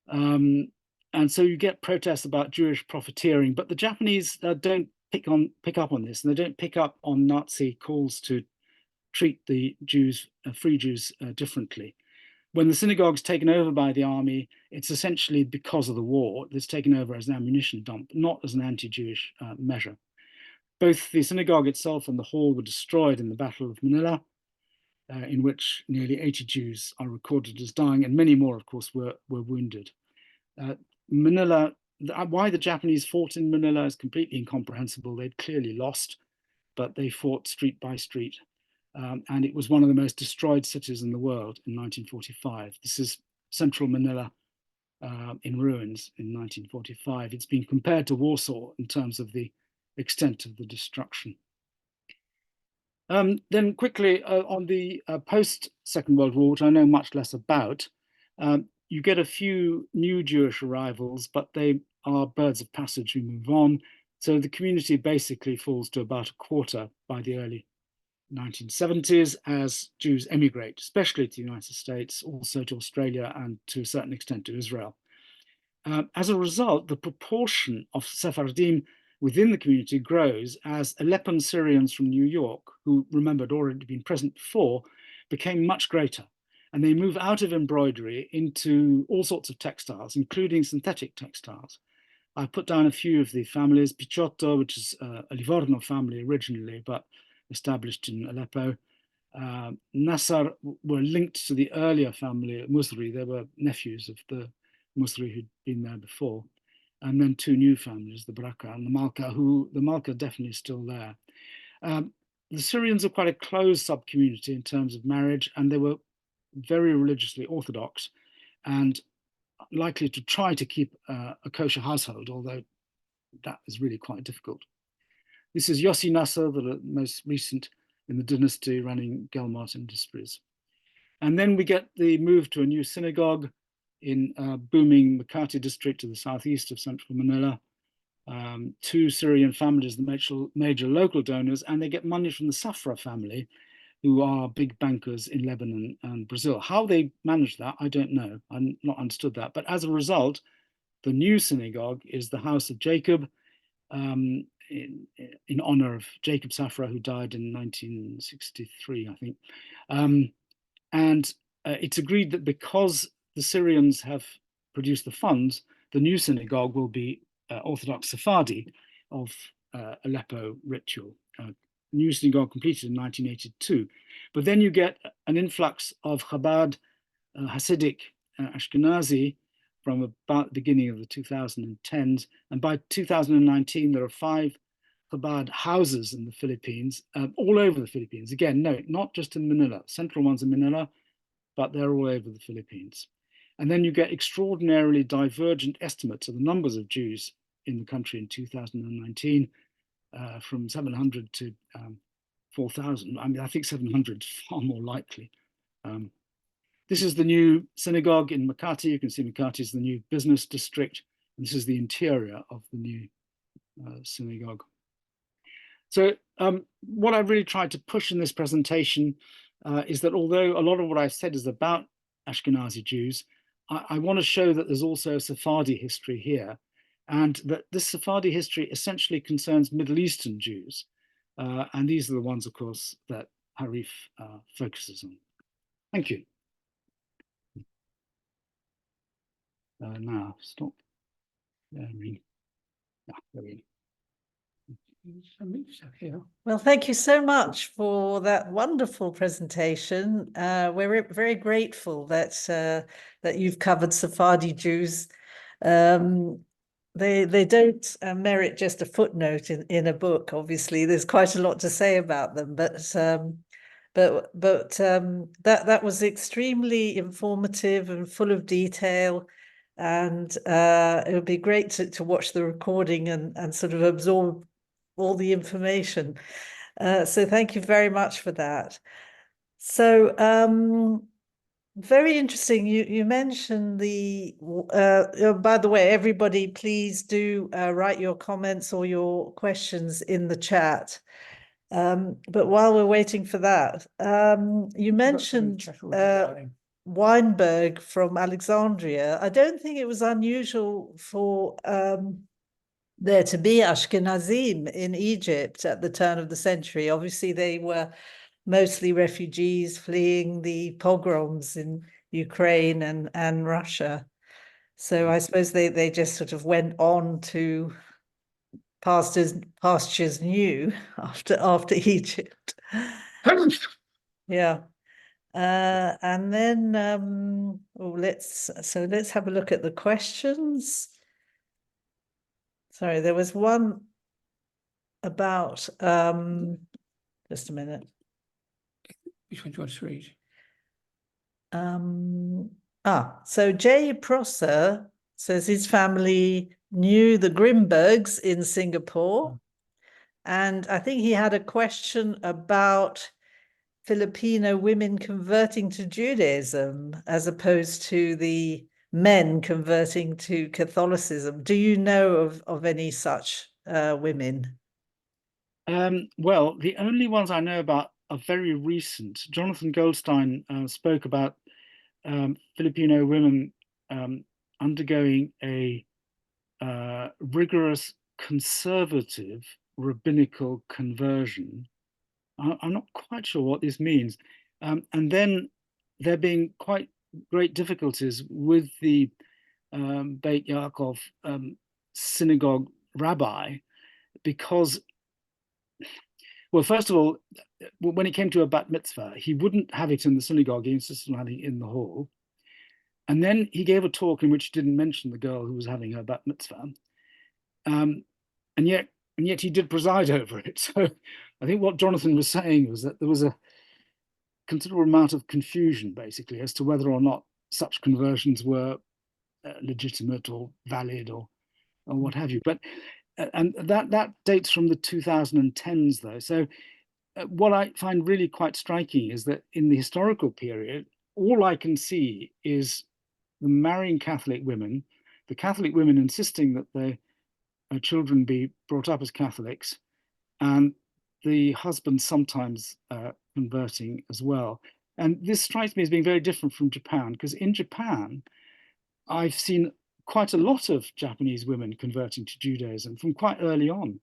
And so you get protests about Jewish profiteering, but the Japanese don't pick up on this, and they don't pick up on Nazi calls to treat the Jews, free Jews, differently. When the synagogue's taken over by the army, it's essentially because of the war. It's taken over as an ammunition dump, not as an anti-Jewish measure. Both the synagogue itself and the hall were destroyed in the Battle of Manila, in which nearly 80 Jews are recorded as dying, and many more, of course, were wounded. Manila, why the Japanese fought in Manila is completely incomprehensible. They'd clearly lost, but they fought street by street. And it was one of the most destroyed cities in the world in 1945. This is central Manila in ruins in 1945. It's been compared to Warsaw in terms of the extent of the destruction. Then quickly on the post-Second World War, which I know much less about, you get a few new Jewish arrivals, but they are birds of passage who move on. So the community basically falls to about a quarter by the early 1970s as Jews emigrate, especially to the United States, also to Australia, and to a certain extent to Israel. As a result, the proportion of Sephardim within the community grows as Aleppan Syrians from New York, who remember had already been present before, became much greater. And they move out of embroidery into all sorts of textiles, including synthetic textiles. I put down a few of the families. Picciotto, which is a Livorno family originally, but established in Aleppo. Nassar were linked to the earlier family, Mizrahim. They were nephews of the Mizrahim who'd been there before. and then 2 new families, the Baraka and the Malka, who the Malka definitely still there. The Syrians are quite a closed sub-community in terms of marriage, and they were very religiously orthodox and likely to try to keep a kosher household, although that is really quite difficult. This is Yossi Nasser, the most recent in the dynasty, running Gelmart Industries. And then we get the move to a new synagogue in booming Makati district to the southeast of central Manila. 2 Syrian families, the major local donors, and they get money from the Safra family, who are big bankers in Lebanon and Brazil. How they manage that, I don't know. I've not understood that. But as a result, the new synagogue is the House of Jacob, in honor of Jacob Safra, who died in 1963, I think. And it's agreed that because the Syrians have produced the funds, the new synagogue will be Orthodox Sephardi of Aleppo ritual. New synagogue completed in 1982. But then you get an influx of Chabad, Hasidic, Ashkenazi from about the beginning of the 2010s. And by 2019, there are 5 Chabad houses in the Philippines, all over the Philippines. Again, no, not just in Manila. Central ones in Manila, but they're all over the Philippines. And then you get extraordinarily divergent estimates of the numbers of Jews in the country in 2019, from 700 to 4,000. I mean, I think 700 is far more likely. This is the new synagogue in Makati. You can see Makati is the new business district. And this is the interior of the new synagogue. So what I've really tried to push in this presentation is that although a lot of what I've said is about Ashkenazi Jews, I want to show that there's also a Sephardi history here, and that this Sephardi history essentially concerns Middle Eastern Jews. And these are the ones, of course, that Harif focuses on. Thank you. Now, stop. There we go. Well, thank you so much for that wonderful presentation. We're very grateful that that you've covered Sephardi Jews. They don't merit just a footnote in a book. Obviously, there's quite a lot to say about them, but that was extremely informative and full of detail. And it would be great to watch the recording and sort of absorb all the information. So thank you very much for that. So very interesting. You mentioned the, by the way, everybody, please do write your comments or your questions in the chat. But while we're waiting for that, you mentioned Weinberg from Alexandria. I don't think it was unusual for there to be Ashkenazim in Egypt at the turn of the century. Obviously, they were mostly refugees fleeing the pogroms in Ukraine and Russia. So I suppose they just sort of went on to pastures new after Egypt. Yeah. And then let's have a look at the questions. Sorry, there was one about just a minute. Which one do you want to read? So Jay Prosser says his family knew the Grimbergs in Singapore, and I think he had a question about Filipino women converting to Judaism as opposed to the men converting to Catholicism. Do you know of any such women? Well, the only ones I know about are very recent. Jonathan Goldstein spoke about Filipino women undergoing a rigorous conservative rabbinical conversion. I'm not quite sure what this means. And then there being quite great difficulties with the Beit Yaakov synagogue rabbi, because, well, first of all, when it came to a bat mitzvah, he wouldn't have it in the synagogue, he insisted on having it in the hall. And then he gave a talk in which he didn't mention the girl who was having her bat mitzvah. and yet he did preside over it. So I think what Jonathan was saying was that there was a considerable amount of confusion, basically, as to whether or not such conversions were legitimate or valid or what have you. But and that dates from the 2010s, though. So what I find really quite striking is that in the historical period, all I can see is the marrying Catholic women, the Catholic women insisting that their children be brought up as Catholics, and the husband sometimes converting as well. And this strikes me as being very different from Japan, because in Japan, I've seen quite a lot of Japanese women converting to Judaism from quite early on.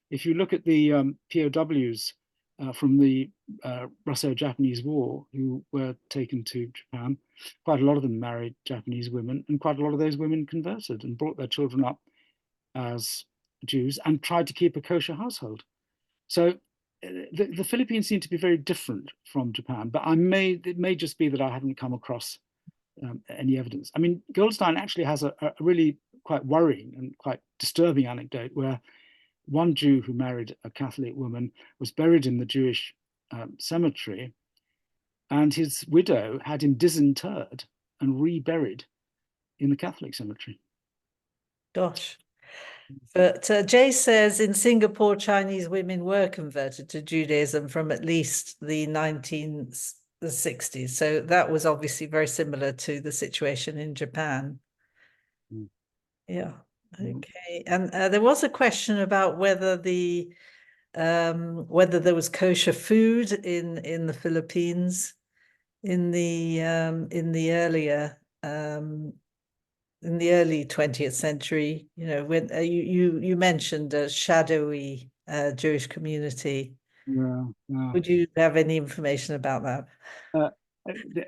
If you look at the POWs from the Russo-Japanese War who were taken to Japan, quite a lot of them married Japanese women, and quite a lot of those women converted and brought their children up as Jews and tried to keep a kosher household. So the Philippines seem to be very different from Japan, but it may just be that I haven't come across any evidence. I mean, Goldstein actually has a really quite worrying and quite disturbing anecdote where one Jew who married a Catholic woman was buried in the Jewish cemetery, and his widow had him disinterred and reburied in the Catholic cemetery. Gosh. But Jay says in Singapore, Chinese women were converted to Judaism from at least the 1960s. So that was obviously very similar to the situation in Japan. Mm. Yeah. Okay. And there was a question about whether there was kosher food in the Philippines in the early 20th century, you know, when you mentioned a shadowy Jewish community. Yeah. Would you have any information about that?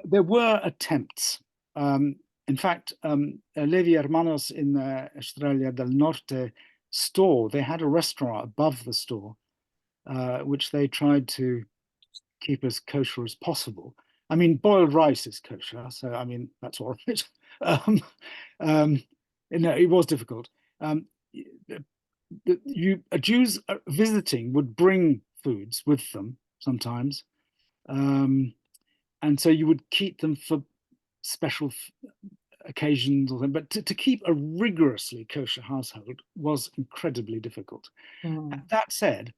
There were attempts. In fact, Levi Hermanos in the Estrella del Norte store, they had a restaurant above the store, which they tried to keep as kosher as possible. I mean, boiled rice is kosher, so I mean, that's all right. It was difficult. Jews visiting would bring foods with them sometimes, and so you would keep them for special occasions or something. But to keep a rigorously kosher household was incredibly difficult. Mm. That said,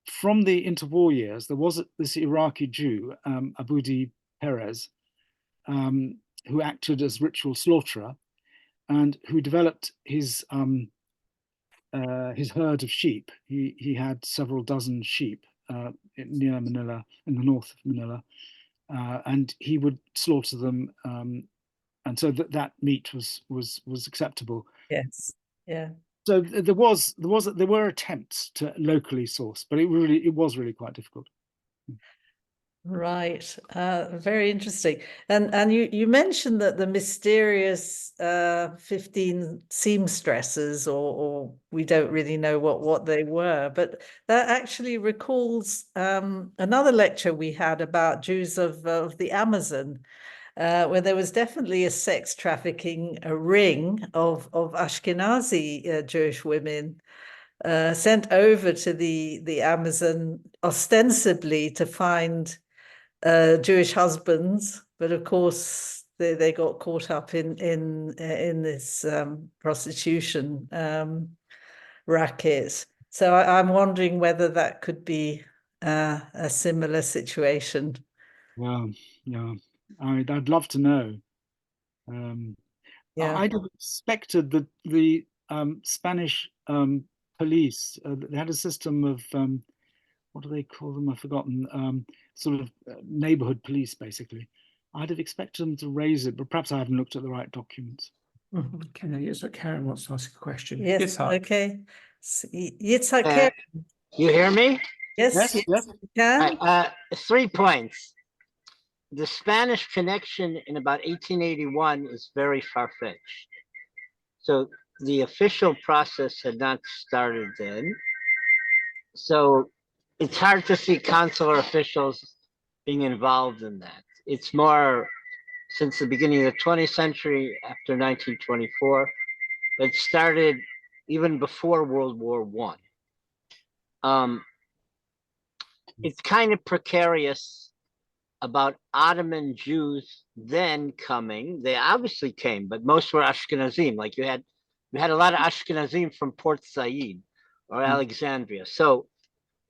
from the interwar years, there was this Iraqi Jew, Abudi Perez, who acted as ritual slaughterer and who developed his herd of sheep. He had several dozen sheep near Manila, in the north of Manila, and he would slaughter them, and so that meat was acceptable. Yes, yeah. So there were attempts to locally source, but it was really quite difficult. Right. Very interesting. And you mentioned that the mysterious 15 seamstresses, or we don't really know what they were, but that actually recalls another lecture we had about Jews of the Amazon, where there was definitely a sex trafficking ring of Ashkenazi Jewish women sent over to the Amazon ostensibly to find Jewish husbands, but of course they got caught up in this prostitution racket. So I'm wondering whether that could be a similar situation. Yeah. I'd love to know. Yeah. I'd have expected that the Spanish police, they had a system of what do they call them? I've forgotten. Sort of neighborhood police, basically. I'd have expected them to raise it, but perhaps I haven't looked at the right documents. Okay, yes, Karen wants to ask a question. Yes. Yitzhak. Okay. Yitzhak, you hear me? yes, Yes. you can. 3 points. The Spanish connection in about 1881 is very far-fetched. So the official process had not started then. So it's hard to see consular officials being involved in that. It's more since the beginning of the 20th century, after 1924, but started even before World War I. It's kind of precarious about Ottoman Jews then coming. They obviously came, but most were Ashkenazim. Like you had a lot of Ashkenazim from Port Said or Alexandria. So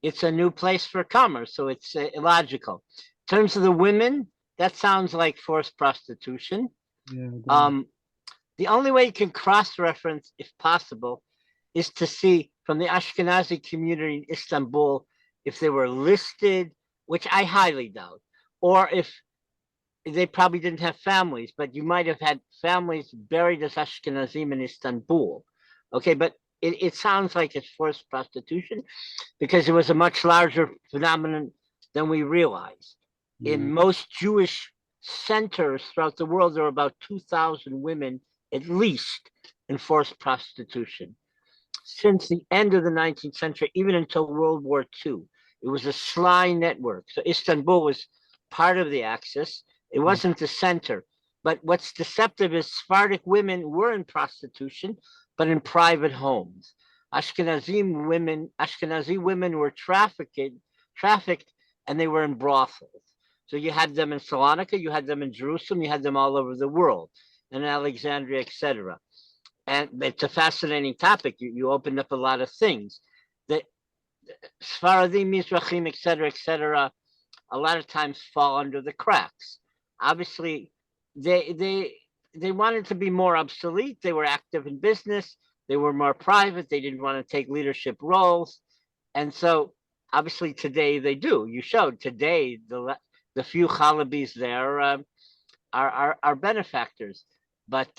it's a new place for commerce. So it's illogical. In terms of the women, that sounds like forced prostitution. Yeah, the only way you can cross-reference, if possible, is to see from the Ashkenazi community in Istanbul if they were listed, which I highly doubt, or if they probably didn't have families, but you might have had families buried as Ashkenazim in Istanbul. Okay, but it sounds like it's forced prostitution because it was a much larger phenomenon than we realized. In most Jewish centers throughout the world, there were about 2,000 women at least in forced prostitution. Since the end of the 19th century, even until World War II, it was a sly network. So Istanbul was part of the axis. It wasn't the center. But what's deceptive is Sephardic women were in prostitution, but in private homes. Ashkenazi women were trafficked, and they were in brothels. So you had them in Salonika, you had them in Jerusalem, you had them all over the world, in Alexandria, etc. And it's a fascinating topic. You opened up a lot of things. The Sephardi, Mizrahim, etc., a lot of times fall under the cracks. Obviously, they wanted to be more obsolete. They were active in business. They were more private. They didn't want to take leadership roles. And so obviously today they do. You showed today the few Chalabis there are benefactors. But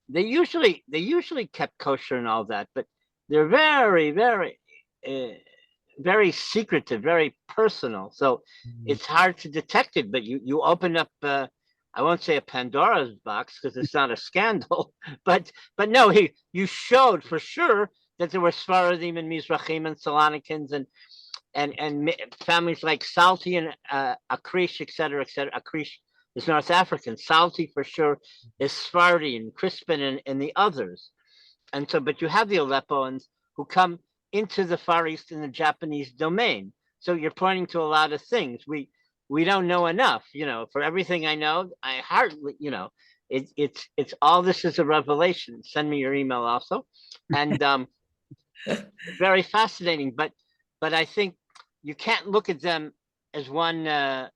they usually kept kosher and all that, but they're very, very, very secretive, very personal. So it's hard to detect it. But you open up, I won't say a Pandora's box because it's not a scandal, but no, you showed for sure that there were Sephardim and Mizrahim and Salonikans and families like Salti and Akrish, etc. Akrish is North African. Salti for sure is Sephardi and Crispin and the others. And so, but you have the Aleppoans who come into the Far East in the Japanese domain. So you're pointing to a lot of things. We don't know enough, for everything I know, I hardly, it's all this is a revelation. Send me your email also. And very fascinating, but I think you can't look at them as one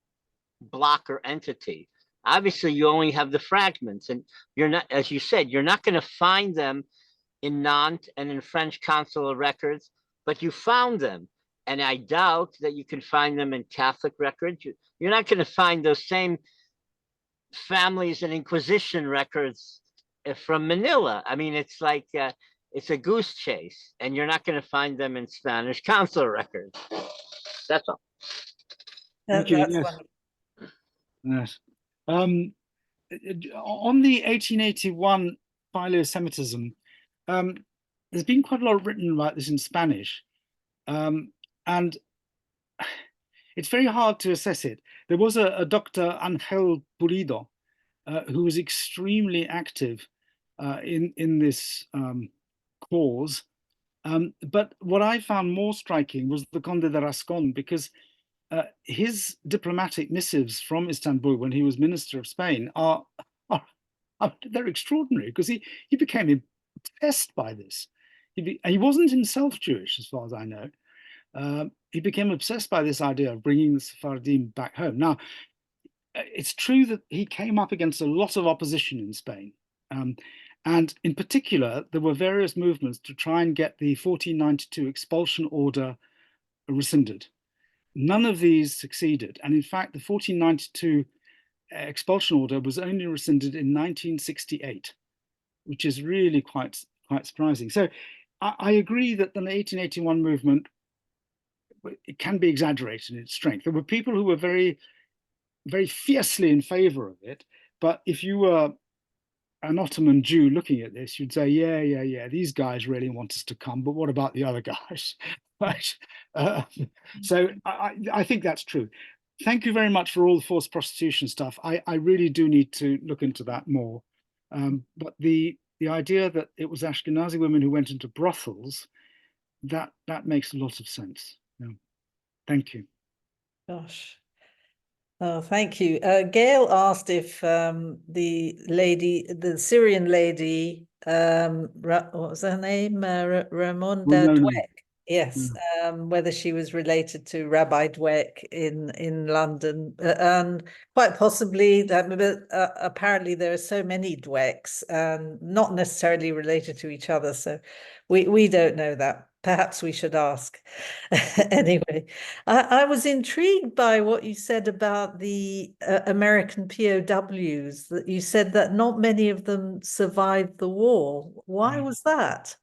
block or entity. Obviously, you only have the fragments, and you're not, as you said, you're not going to find them in Nantes and in French consular records, but you found them. And I doubt that you can find them in Catholic records. You're not going to find those same families and Inquisition records from Manila. I mean, it's like it's a goose chase, and you're not going to find them in Spanish consular records. That's all. Thank you. That's Yes. wonderful. Yes. On the 1881 philo-Semitism, there's been quite a lot written about this in Spanish, and it's very hard to assess it. There was a Dr. Angel Pulido who was extremely active in this cause, but what I found more striking was the Conde de Rascon, because his diplomatic missives from Istanbul when he was Minister of Spain are they're extraordinary, because he became obsessed by this. He wasn't himself Jewish, as far as I know. He became obsessed by this idea of bringing the Sephardim back home. Now, it's true that he came up against a lot of opposition in Spain. And in particular, there were various movements to try and get the 1492 expulsion order rescinded. None of these succeeded. And in fact, the 1492 expulsion order was only rescinded in 1968, which is really quite surprising. So I agree that the 1881 movement, it can be exaggerated in its strength. There were people who were very, very fiercely in favor of it. But if you were an Ottoman Jew looking at this, you'd say, yeah, these guys really want us to come, but what about the other guys? Right? So I think that's true. Thank you very much for all the forced prostitution stuff. I really do need to look into that more. But the the idea that it was Ashkenazi women who went into brothels, that makes a lot of sense. Yeah. Thank you. Gosh. Oh, thank you. Gail asked if the Syrian lady, what was her name? Ramonda Ramona. Dweck. Yes, whether she was related to Rabbi Dweck in London, and quite possibly that. But apparently there are so many Dwecks, and not necessarily related to each other. So we don't know that. Perhaps we should ask. Anyway, I was intrigued by what you said about the American POWs. That you said that not many of them survived the war. Why was that?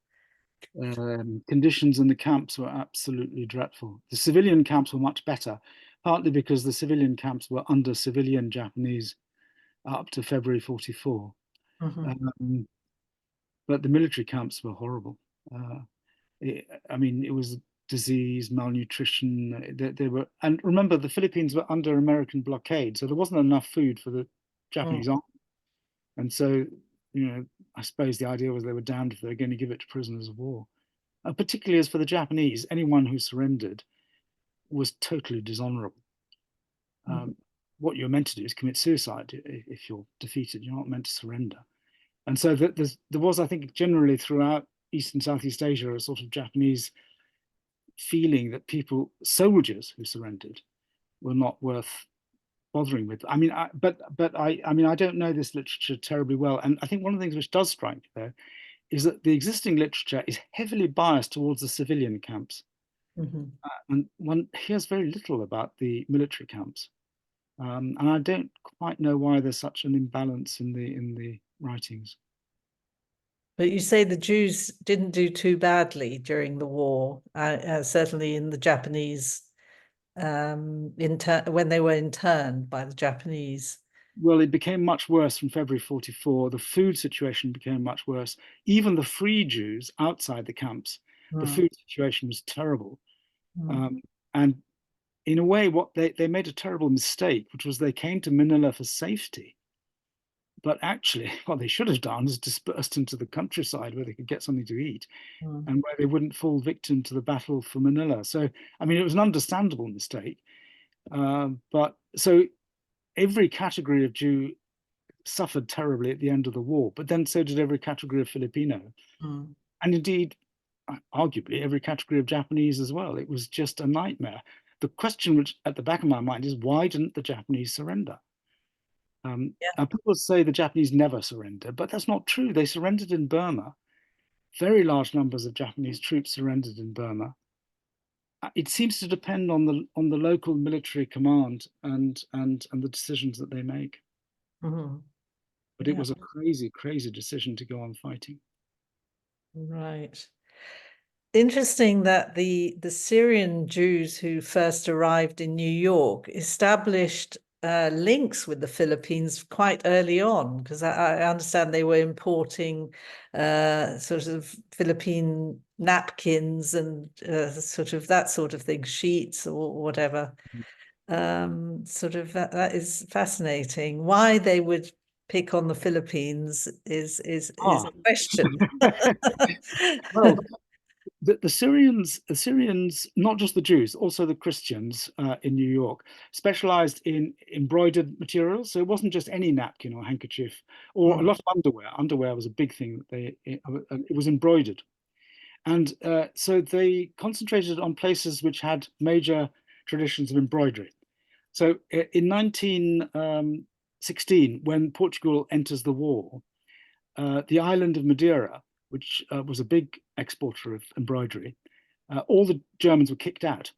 Conditions in the camps were absolutely dreadful. The civilian camps were much better, partly because the civilian camps were under civilian Japanese up to February 44. But the military camps were horrible. It was disease, malnutrition. They were, and remember, the Philippines were under American blockade, so there wasn't enough food for the Japanese army. And so, I suppose the idea was they were damned if they were going to give it to prisoners of war. Particularly as for the Japanese, anyone who surrendered was totally dishonorable. What you're meant to do is commit suicide if you're defeated. You're not meant to surrender. And so there was, I think, generally throughout East and Southeast Asia, a sort of Japanese feeling that soldiers who surrendered, were not worth bothering with. I don't know this literature terribly well. And I think one of the things which does strike me, though, is that the existing literature is heavily biased towards the civilian camps. And one hears very little about the military camps. And I don't quite know why there's such an imbalance in the writings. But you say the Jews didn't do too badly during the war, certainly in the Japanese, when they were interned by the Japanese. Well, it became much worse from February 44. The food situation became much worse. Even the free Jews outside the camps, the food situation was terrible. And in a way, they made a terrible mistake, which was they came to Manila for safety. But actually, what they should have done is dispersed into the countryside where they could get something to eat and where they wouldn't fall victim to the battle for Manila. So, it was an understandable mistake. But so every category of Jew suffered terribly at the end of the war, but then so did every category of Filipino. And indeed, arguably, every category of Japanese as well. It was just a nightmare. The question which at the back of my mind is, why didn't the Japanese surrender? People say the Japanese never surrendered, but that's not true. They surrendered in Burma. Very large numbers of Japanese troops surrendered in Burma. It seems to depend on the local military command and the decisions that they make. But it was a crazy, crazy decision to go on fighting. Right. Interesting that the Syrian Jews who first arrived in New York established links with the Philippines quite early on, because I understand they were importing sort of Philippine napkins and sort of that sort of thing, sheets or whatever. That is fascinating. Why they would pick on the Philippines is a question. Well, the Syrians, not just the Jews, also the Christians in New York, specialized in embroidered materials. So it wasn't just any napkin or handkerchief or a lot of underwear. Underwear was a big thing. It was embroidered. And so they concentrated on places which had major traditions of embroidery. So in 1916, when Portugal enters the war, the island of Madeira, which was a big exporter of embroidery, all the Germans were kicked out.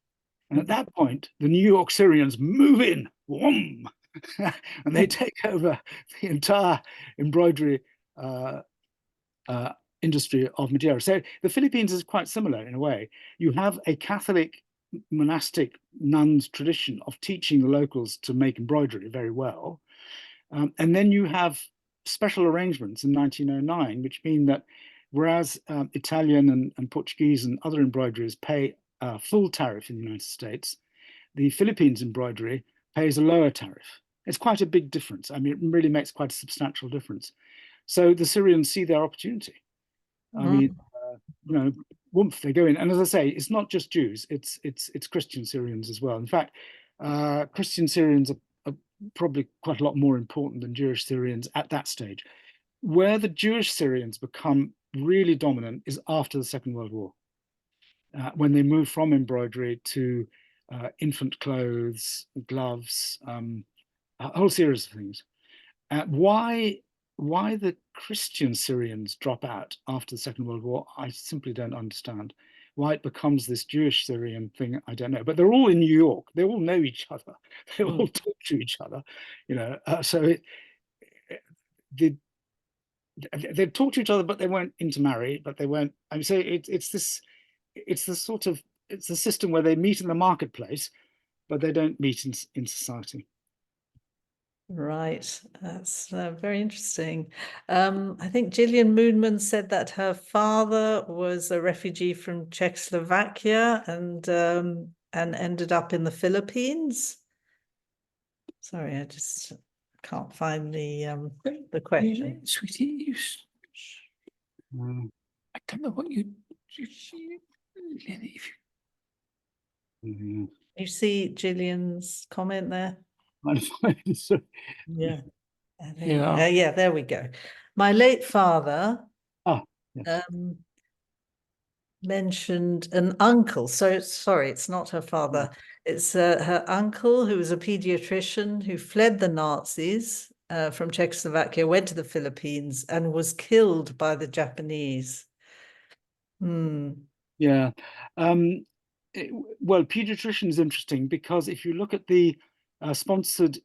And at that point, the New York Syrians move in, whoom, and they take over the entire embroidery industry of Madeira. So the Philippines is quite similar in a way. You have a Catholic monastic nuns tradition of teaching the locals to make embroidery very well. And then you have special arrangements in 1909, which mean that whereas Italian and Portuguese and other embroideries pay a full tariff in the United States, the Philippines embroidery pays a lower tariff. It's quite a big difference. It really makes quite a substantial difference. So the Syrians see their opportunity. I mean, you know, woomph, they go in. And as I say, it's not just Jews, it's Christian Syrians as well. In fact, Christian Syrians are probably quite a lot more important than Jewish Syrians at that stage. Where the Jewish Syrians become really dominant is after the Second World War, when they move from embroidery to infant clothes, gloves, a whole series of things. Why the Christian Syrians drop out after the Second World War, I simply don't understand. Why it becomes this Jewish Syrian thing, I don't know. But they're all in New York. They all know each other. They all talk to each other, you know. So they talk to each other, but they won't intermarry. But they won't. I mean, so it's the system where they meet in the marketplace, but they don't meet in society. Right, that's very interesting. I think Gillian Moonman said that her father was a refugee from Czechoslovakia and ended up in the Philippines. Sorry, I just can't find the question. Sweetie, I don't know what you You see Gillian's comment there? Yeah. Yeah, there we go. My late father Yes. mentioned an uncle. So sorry, it's not her father. It's her uncle, who was a pediatrician who fled the Nazis from Czechoslovakia, went to the Philippines and was killed by the Japanese. Yeah. Well, pediatrician is interesting because if you look at the sponsored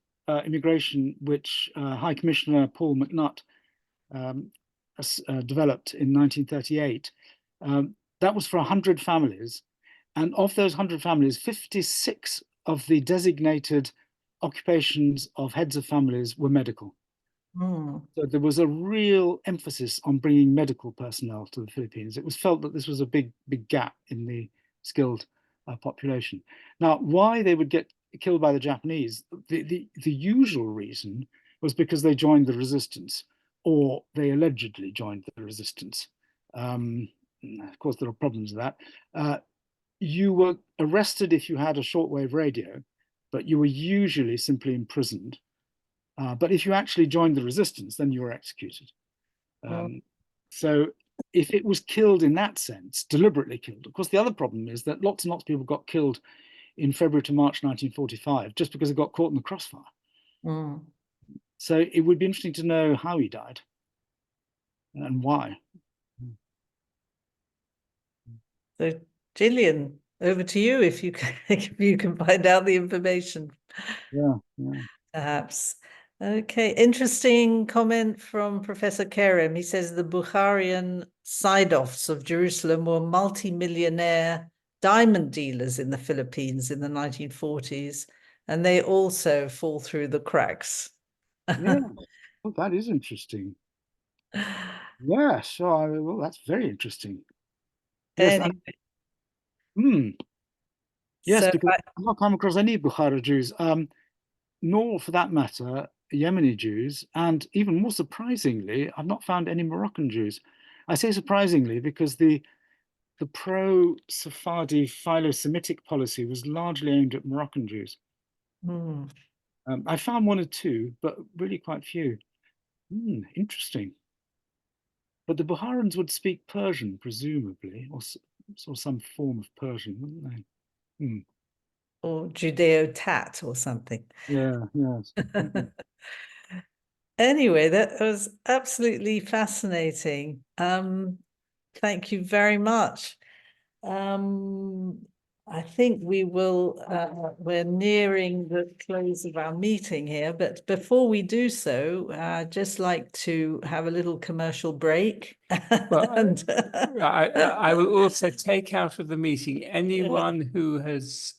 immigration, which High Commissioner Paul McNutt developed in 1938, that was for 100 families. And of those 100 families, 56 of the designated occupations of heads of families were medical. So there was a real emphasis on bringing medical personnel to the Philippines. It was felt that this was a big gap in the skilled population. Now, why they would get killed by the Japanese, the usual reason was because they joined the resistance, or they allegedly joined the resistance. Of course, there are problems with that. You were arrested if you had a shortwave radio, but you were usually simply imprisoned. But if you actually joined the resistance, then you were executed. So if it was killed in that sense, deliberately killed, of course, the other problem is that lots and lots of people got killed in February to March 1945 just because they got caught in the crossfire. So it would be interesting to know how he died and why. So Gillian, over to you if you can find out the information. Yeah. Perhaps. Okay, interesting comment from Professor Kerem. He says the Bukharian side-offs of Jerusalem were multi-millionaire diamond dealers in the Philippines in the 1940s, and they also fall through the cracks. Yeah, well, that is interesting. Yeah, sure. Well, that's very interesting. Yes, yes, so because I've not come across any Bukhara Jews, nor for that matter, Yemeni Jews, and even more surprisingly, I've not found any Moroccan Jews. I say surprisingly because the pro-Sephardi philo-Semitic policy was largely aimed at Moroccan Jews. I found one or two, but really quite few. Interesting. But the Bukharans would speak Persian, presumably, or some form of Persian, wouldn't they? Or Judeo-Tat or something. Yeah, yes. Anyway, that was absolutely fascinating. Thank you very much. I think we will, we're nearing the close of our meeting here, but before we do so, I'd just like to have a little commercial break. Well, I will also take out of the meeting anyone who has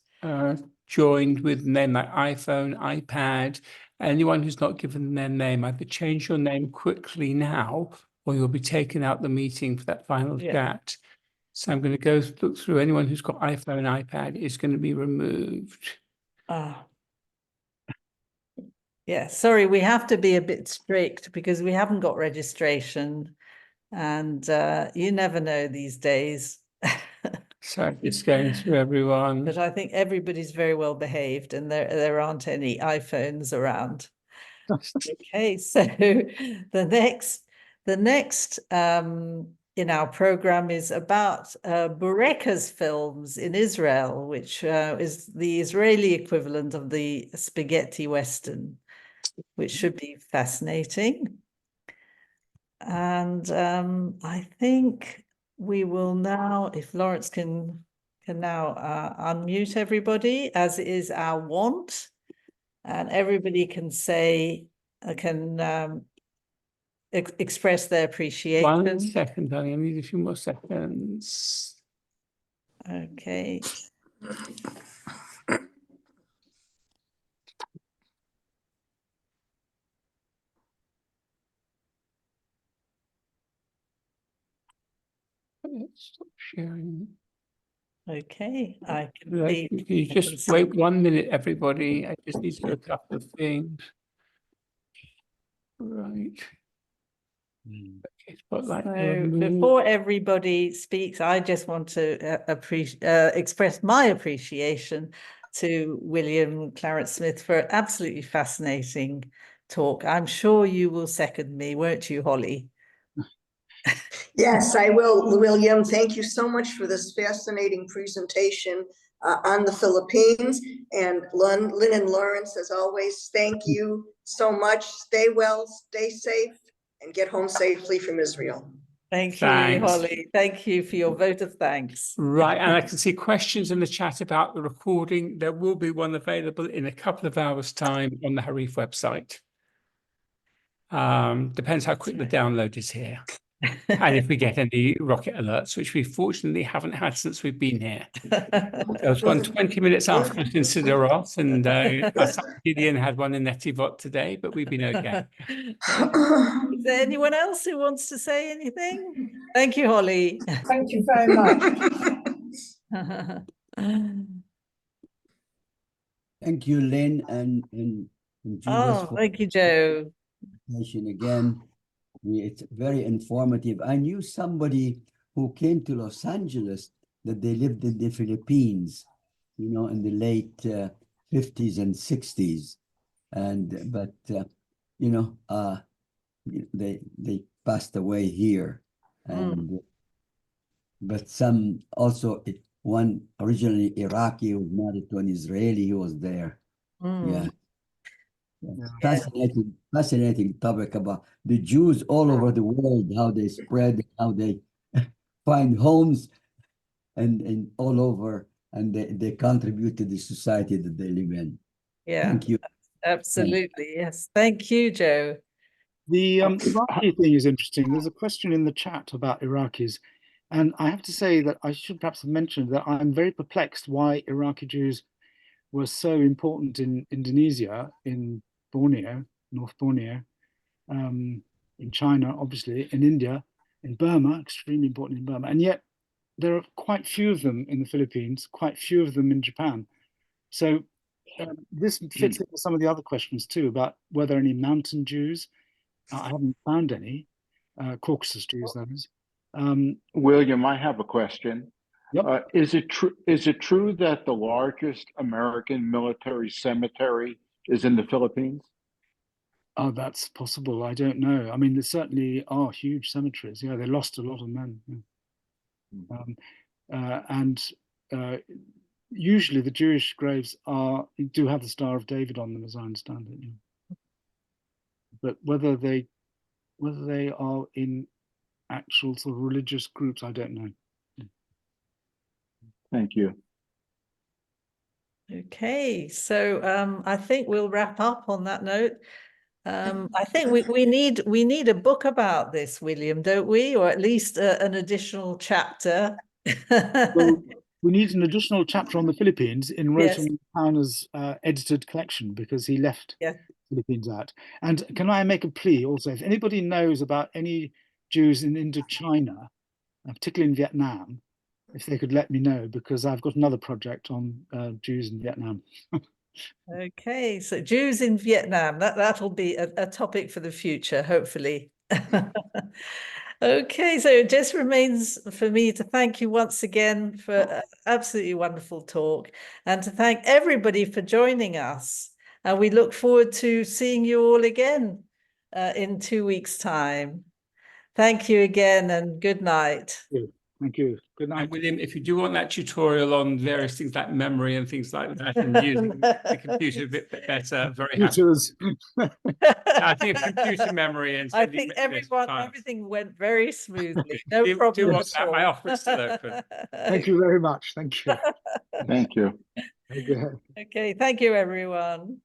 joined with name like iPhone, iPad, anyone who's not given their name, either change your name quickly now, or you'll be taken out the meeting for that final chat. So I'm going to go look through anyone who's got iPhone, iPad is going to be removed. Yeah, sorry, we have to be a bit strict because we haven't got registration, and you never know these days. So it's going through everyone. But I think everybody's very well behaved, and there aren't any iPhones around. Okay, so the next in our program is about Bureka's films in Israel, which is the Israeli equivalent of the spaghetti Western, which should be fascinating. And I think we will now, if Lawrence can now unmute everybody, as is our wont, and everybody can say, express their appreciation. 1 second, I need a few more seconds. Okay. Stop sharing. Okay, I can Right, see. can you just wait 1 minute, everybody? I just need to do a couple of things. Right. Okay, spotlight So removed. before everybody speaks, I just want to express my appreciation to William Clarence Smith for an absolutely fascinating talk. I'm sure you will second me, won't you, Holly? Yes, I will, William. Thank you so much for this fascinating presentation on the Philippines. And Lynn and Lawrence, as always, thank you so much. Stay well, stay safe, and get home safely from Israel. Thank you, Thanks. Holly. Thank you for your vote of thanks. Right, and I can see questions in the chat about the recording. There will be one available in a couple of hours' time on the Harif website. Depends how quick the download is here. And if we get any rocket alerts, which we fortunately haven't had since we've been here. There was one 20 minutes after us in Siderot, and Gideon had one in Netivot today, but we've been okay. Is there anyone else who wants to say anything? Thank you, Holly. Thank you very much. Thank you, Lynn and Judas Oh, for thank you, Joe. the presentation again. It's very informative. I knew somebody who came to Los Angeles that they lived in the Philippines, you know, in the late 50s and 60s, but you know, they passed away here, and but some also one originally Iraqi who was married to an Israeli who was there. Yeah. Fascinating topic about the Jews all over the world, how they spread, how they find homes and all over, and they contribute to the society that they live in. Yeah, Thank you. absolutely. Yes. Thank you, Joe. The Iraqi thing is interesting. There's a question in the chat about Iraqis. And I have to say that I should perhaps have mentioned that I'm very perplexed why Iraqi Jews were so important in Indonesia, in Borneo, North Borneo, in China, obviously, in India, in Burma, extremely important in Burma. And yet there are quite few of them in the Philippines, quite few of them in Japan. So this fits into some of the other questions too about were there any mountain Jews? I haven't found any, Caucasus Jews, that is. William, I have a question. Yep. Is it true that the largest American military cemetery is in the Philippines? Oh, that's possible. I don't know. I mean, there certainly are huge cemeteries. Yeah, they lost a lot of men. Yeah. Usually the Jewish graves do have the Star of David on them, as I understand it. Yeah. But whether they are in actual sort of religious groups, I don't know. Thank you. Okay, so I think we'll wrap up on that note. I think we need a book about this, William, don't we? Or at least an additional chapter. Well, we need an additional chapter on the Philippines in Yes. Rotem Pauner's edited collection, because he left Yeah. Philippines out. And can I make a plea also? If anybody knows about any Jews in Indochina, particularly in Vietnam, if they could let me know, because I've got another project on Jews in Vietnam. Okay, so Jews in Vietnam, that'll be a topic for the future, hopefully. Okay, so it just remains for me to thank you once again for an absolutely wonderful talk, and to thank everybody for joining us. And we look forward to seeing you all again in 2 weeks' time. Thank you again, and good night. Thank you. Good night. And William, if you do want that tutorial on various things like memory and things like that, and using the computer a bit better, very happy. Computers. I think of computer memory and I think everything went very smoothly. No do problem want at that. all. My offer is still open. Thank you very much. Thank you. Thank you. Okay. Okay, thank you, everyone.